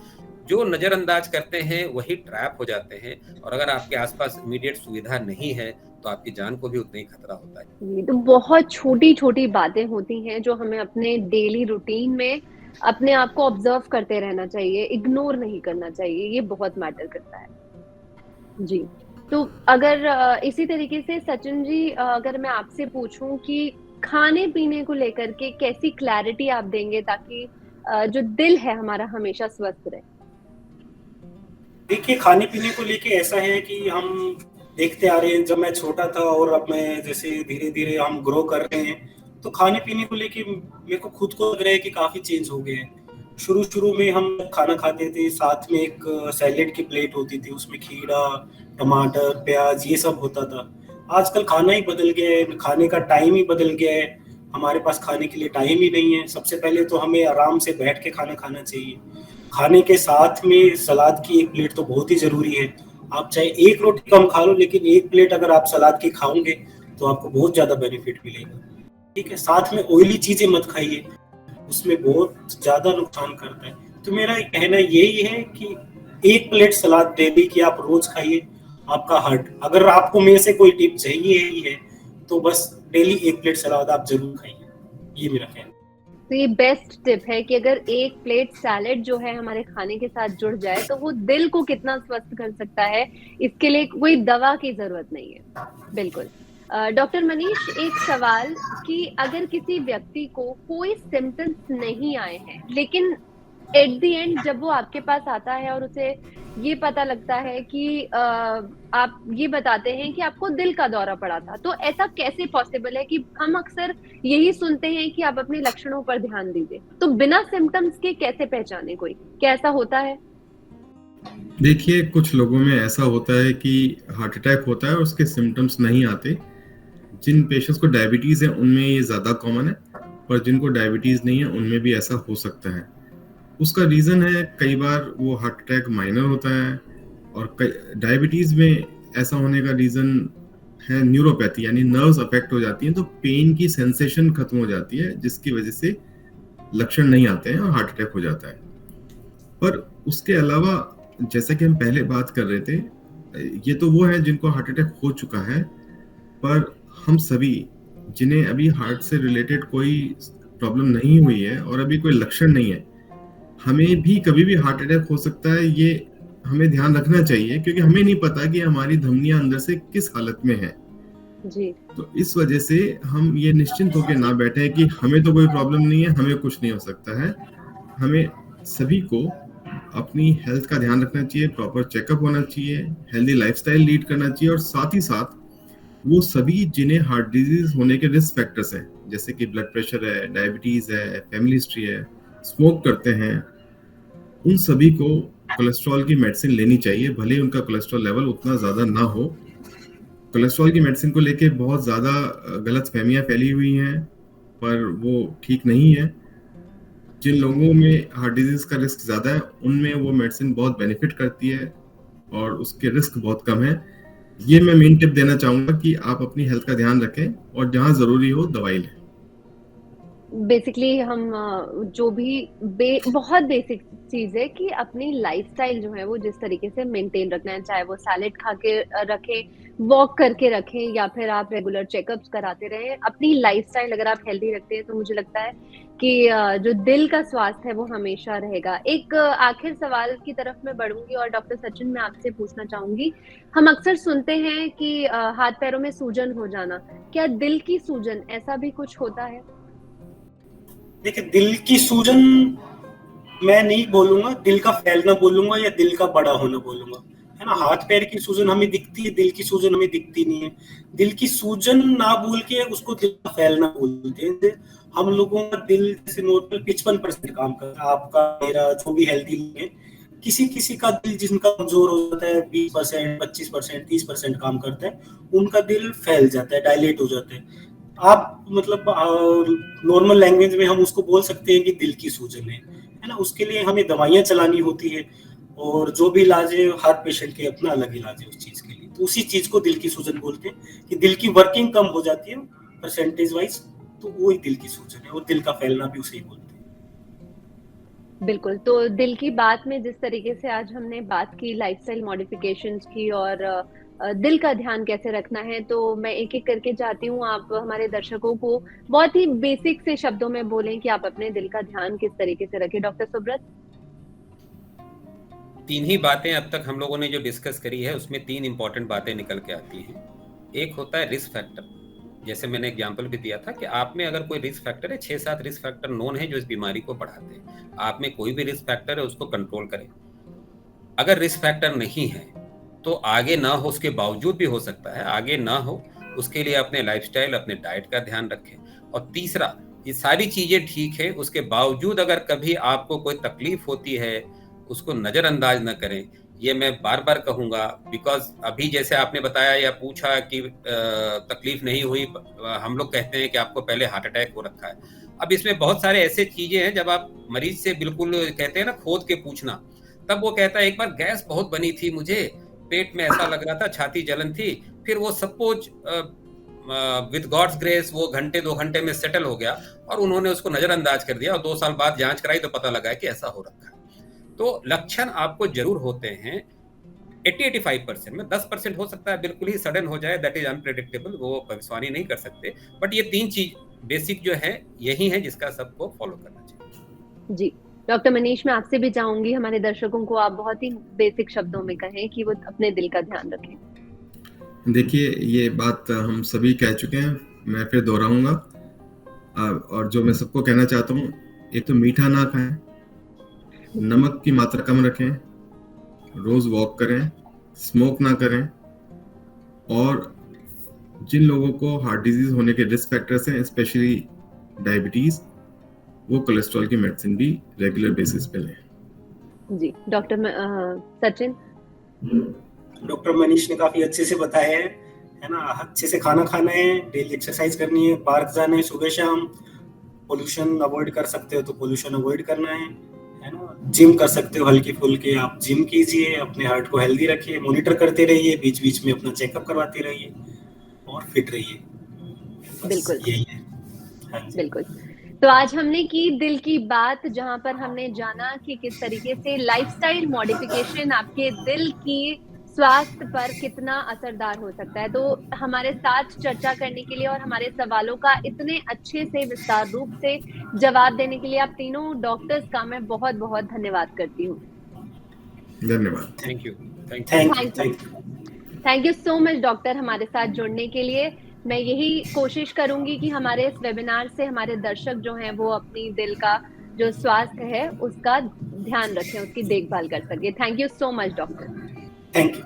जो नजरअंदाज करते हैं वही ट्रैप हो जाते हैं, और अगर आपके आसपास इमीडिएट सुविधा नहीं है तो आपकी जान को भी उतना ही खतरा होता है। ये तो बहुत छोटी छोटी बातें होती हैं जो हमें अपने डेली रूटीन में अपने आप को ऑब्जर्व करते रहना चाहिए, इग्नोर नहीं करना चाहिए, ये बहुत मैटर करता है। जी, तो अगर इसी तरीके से सचिन जी, अगर मैं आपसे पूछूं कि खाने पीने को लेकर के कैसी क्लैरिटी आप देंगे ताकि जो दिल है हमारा हमेशा स्वस्थ रहे। देखिए, खाने पीने को लेके ऐसा है कि हम देखते आ रहे हैं, जब मैं छोटा था और अब मैं जैसे धीरे धीरे हम ग्रो कर रहे हैं, तो खाने पीने को लेके मेरे को खुद को लग रहा है कि काफी चेंज हो गए हैं। शुरू में हम खाना खाते थे, साथ में एक सैलेड की प्लेट होती थी, उसमें खीरा, टमाटर, प्याज, ये सब होता था। आजकल खाना ही बदल गया है, खाने का टाइम ही बदल गया है, हमारे पास खाने के लिए टाइम ही नहीं है। सबसे पहले तो हमें आराम से बैठ के खाना खाना चाहिए। खाने के साथ में सलाद की एक प्लेट तो बहुत ही जरूरी है। आप चाहे एक रोटी कम खा लो, लेकिन एक प्लेट अगर आप सलाद की खाओगे तो आपको बहुत ज्यादा बेनिफिट मिलेगा। ठीक है, साथ में ऑयली चीजें मत खाइए, उसमें बहुत ज्यादा नुकसान करता है। तो मेरा कहना यही है कि एक प्लेट सलाद डेली की आप रोज खाइए, आपका हार्ट, अगर आपको मेरे से कोई टिप चाहिए ही है तो बस डेली एक प्लेट सलाद आप जरूर खाइए, ये मेरा कहना है। तो ये बेस्ट टिप है कि अगर एक प्लेट सैलेड जो है हमारे खाने के साथ जुड़ जाए तो वो दिल को कितना स्वस्थ कर सकता है, इसके लिए कोई दवा की जरूरत नहीं है। बिल्कुल। डॉक्टर मनीष, एक सवाल कि अगर किसी व्यक्ति को कोई सिम्टम्स नहीं आए हैं, लेकिन एट द एंड जब वो आपके पास आता है और उसे ये पता लगता है कि आप ये बताते हैं कि आपको दिल का दौरा पड़ा था, तो ऐसा कैसे पॉसिबल है कि हम अक्सर यही सुनते हैं कि आप अपने लक्षणों पर ध्यान दीजिए, तो बिना सिम्टम्स के कैसे पहचाने कोई, क्या ऐसा होता है? देखिए, कुछ लोगों में ऐसा होता है कि हार्ट अटैक होता है और उसके सिम्टम्स नहीं आते। जिन पेशेंट्स को डायबिटीज है उनमें ये ज्यादा कॉमन है, पर जिनको डायबिटीज नहीं है उनमें भी ऐसा हो सकता है। उसका रीजन है, कई बार वो हार्ट अटैक माइनर होता है, और डायबिटीज में ऐसा होने का रीजन है न्यूरोपैथी, यानी नर्व्स अफेक्ट हो जाती हैं, तो पेन की सेंसेशन खत्म हो जाती है, जिसकी वजह से लक्षण नहीं आते हैं और हार्ट अटैक हो जाता है। पर उसके अलावा, जैसा कि हम पहले बात कर रहे थे, ये तो वो है जिनको हार्ट अटैक हो चुका है, पर हम सभी जिन्हें अभी हार्ट से रिलेटेड कोई प्रॉब्लम नहीं हुई है और अभी कोई लक्षण नहीं है, हमें भी कभी भी हार्ट अटैक हो सकता है। ये हमें ध्यान रखना चाहिए, क्योंकि हमें नहीं पता कि हमारी धमनियां अंदर से किस हालत में है जी। तो इस वजह से हम ये निश्चिंत होकर ना बैठे कि हमें तो कोई प्रॉब्लम नहीं है, हमें कुछ नहीं हो सकता है। हमें सभी को अपनी हेल्थ का ध्यान रखना चाहिए, प्रॉपर चेकअप होना चाहिए, हेल्दी लाइफस्टाइल लीड करना चाहिए, और साथ ही साथ वो सभी जिन्हें हार्ट डिजीज होने के रिस्क फैक्टर्स हैं, जैसे कि ब्लड प्रेशर है, डायबिटीज है, फैमिली हिस्ट्री है, स्मोक करते हैं, उन सभी को कोलेस्ट्रॉल की मेडिसिन लेनी चाहिए, भले उनका कोलेस्ट्रॉल लेवल उतना ज्यादा ना हो। कोलेस्ट्रॉल की मेडिसिन को लेके बहुत ज्यादा गलत फहमियां फैली हुई हैं। पर वो ठीक नहीं है। जिन लोगों में हार्ट डिजीज का रिस्क ज़्यादा है उनमें वो मेडिसिन बहुत बेनिफिट करती है और उसके रिस्क बहुत कम है। ये मैं मेन टिप देना चाहूँगा कि आप अपनी हेल्थ का ध्यान रखें और जहाँ ज़रूरी हो दवाई लें। बेसिकली हम जो भी बहुत बेसिक चीज है कि अपनी लाइफस्टाइल जो है वो जिस तरीके से मेंटेन रखना है, चाहे वो सैलेड खा के रखें, वॉक करके रखें, या फिर आप रेगुलर चेकअप्स कराते रहें। अपनी लाइफस्टाइल अगर आप हेल्दी रखते हैं तो मुझे लगता है कि जो दिल का स्वास्थ्य है वो हमेशा रहेगा। एक आखिर सवाल की तरफ मैं बढ़ूंगी और डॉक्टर सचिन मैं आपसे पूछना चाहूंगी, हम अक्सर सुनते हैं कि हाथ पैरों में सूजन हो जाना, क्या दिल की सूजन ऐसा भी कुछ होता है? देखिए, दिल की सूजन मैं नहीं बोलूंगा, दिल का फैलना बोलूंगा या दिल का बड़ा होना बोलूंगा, है ना। हाथ पैर की सूजन हमें दिखती है, दिल की सूजन हमें दिखती नहीं है। दिल की सूजन ना बोल के उसको दिल का फैलना बोलते हैं। हम लोगों का दिल जैसे नॉर्मल 55% काम करता है, आपका मेरा जो भी हेल्थी लोग है। किसी किसी का दिल जिनका कमजोर हो जाता है 20%, 25%, 30% काम करता है, उनका दिल फैल जाता है, डायलेट हो जाता है। आप मतलब नॉर्मल लैंग्वेज में हम उसको बोल सकते हैं कि दिल की सूजन है ना। उसके लिए हमें दवाइयाँ चलानी होती है और जो भी इलाज है हर पेशेंट के अपना अलग इलाज है उस चीज के लिए। तो उसी चीज को दिल की सूजन बोलते हैं कि दिल की वर्किंग कम हो जाती है परसेंटेज वाइज, तो वही दिल की सूजन है। और दिल का फैलना भी उसे ही बोलते हैं। बिल्कुल, तो दिल की बात में जिस तरीके से आज हमने बात की लाइफस्टाइल मॉडिफिकेशंस की और दिल का ध्यान कैसे रखना है, तो मैं एक-एक करके चाहती हूँ आप हमारे दर्शकों को बहुत ही बेसिक से शब्दों में बोलें कि आप अपने दिल का ध्यान किस तरीके से रखें। डॉक्टर सुब्रत? 3 ही बातें अब तक हम लोगों ने जो डिस्कस करी है उसमें 3 इंपॉर्टेंट बातें निकल के आती हैं। एक होता है रिस्क फैक्टर, जैसे मैंने एग्जांपल भी दिया था कि आप में अगर कोई रिस्क फैक्टर है, 6-7 रिस्क फैक्टर नोन है जो इस बीमारी को बढ़ाते हैं। आप में कोई भी रिस्क फैक्टर है उसको कंट्रोल करें। अगर रिस्क फैक्टर नहीं है तो आगे ना हो, उसके बावजूद भी हो सकता है आगे ना हो, उसके लिए अपने लाइफस्टाइल, अपने डाइट का ध्यान रखें। और तीसरा, ये सारी चीजें ठीक है, उसके बावजूद अगर कभी आपको कोई तकलीफ होती है उसको नजरअंदाज न करें। ये मैं बार बार कहूंगा, बिकॉज अभी जैसे आपने बताया या पूछा कि तकलीफ नहीं हुई, हम लोग कहते हैं कि आपको पहले हार्ट अटैक हो रखा है। अब इसमें बहुत सारे ऐसे चीजें हैं, जब आप मरीज से बिल्कुल कहते हैं ना खोद के पूछना, तब वो कहता है एक बार गैस बहुत बनी थी मुझे, पेट में ऐसा लग रहा था, छाती जलन थी, फिर वो सपोज विद गॉड्स ग्रेस वो घंटे 2 घंटे में सेटल हो गया और उन्होंने उसको नजरअंदाज कर दिया और 2 साल बाद जांच कराई तो पता लगा कि ऐसा हो रखा है। तो लक्षण आपको जरूर होते हैं 80-85% में। 10% हो सकता है बिल्कुल ही सडन हो जाए, दैट इज अनप्रेडिक्टेबल, वो भविष्यवाणी नहीं कर सकते। बट ये 3 चीज बेसिक जो है यही है जिसका सबको फॉलो करना चाहिए। जी, डॉक्टर मनीष मैं आपसे भी चाहूंगी हमारे दर्शकों को आप बहुत ही बेसिक शब्दों में कहें कि वो अपने दिल का ध्यान रखें। देखिए, ये बात हम सभी कह चुके हैं, मैं फिर दोहराऊंगा। और जो मैं सबको कहना चाहता हूँ, एक तो मीठा ना खाएं, नमक की मात्रा कम रखें, रोज वॉक करें, स्मोक ना करें, और जिन लोगों को हार्ट डिजीज होने के रिस्क फैक्टर्स हैं, स्पेशली डायबिटीज, वो कोलेस्ट्रॉल की मेडिसिन भी रेगुलर बेसिस पे लें। जी, डॉक्टर सचिन? डॉक्टर मनीष ने काफी अच्छे से बताया है ना। अच्छे से खाना खाना है, डेली एक्सरसाइज करनी है, पार्क जाना है सुबह शाम, पोल्यूशन अवॉइड कर सकते हो तो पोल्यूशन अवॉइड करना है ना। जिम कर सकते हो हल्की फुल्की, आप जिम कीजिए, अपने हार्ट को हेल्दी रखिए, मॉनिटर करते रहिए, बीच बीच में अपना चेकअप करवाते रहिए और फिट रहिए। बिल्कुल, यही है। हाँ जी। बिल्कुल। तो आज हमने की दिल की बात, जहां पर हमने जाना कि किस तरीके से लाइफस्टाइल मॉडिफिकेशन आपके दिल की स्वास्थ्य पर कितना असरदार हो सकता है। तो हमारे साथ चर्चा करने के लिए और हमारे सवालों का इतने अच्छे से विस्तार रूप से जवाब देने के लिए आप तीनों डॉक्टर्स का मैं बहुत बहुत धन्यवाद करती हूँ। धन्यवाद। Thank you. Thank you so much doctor हमारे साथ जुड़ने के लिए। मैं यही कोशिश करूंगी कि हमारे इस वेबिनार से हमारे दर्शक जो हैं वो अपनी दिल का जो स्वास्थ्य है उसका ध्यान रखें, उसकी देखभाल कर सके। Thank you so much doctor. Thank you.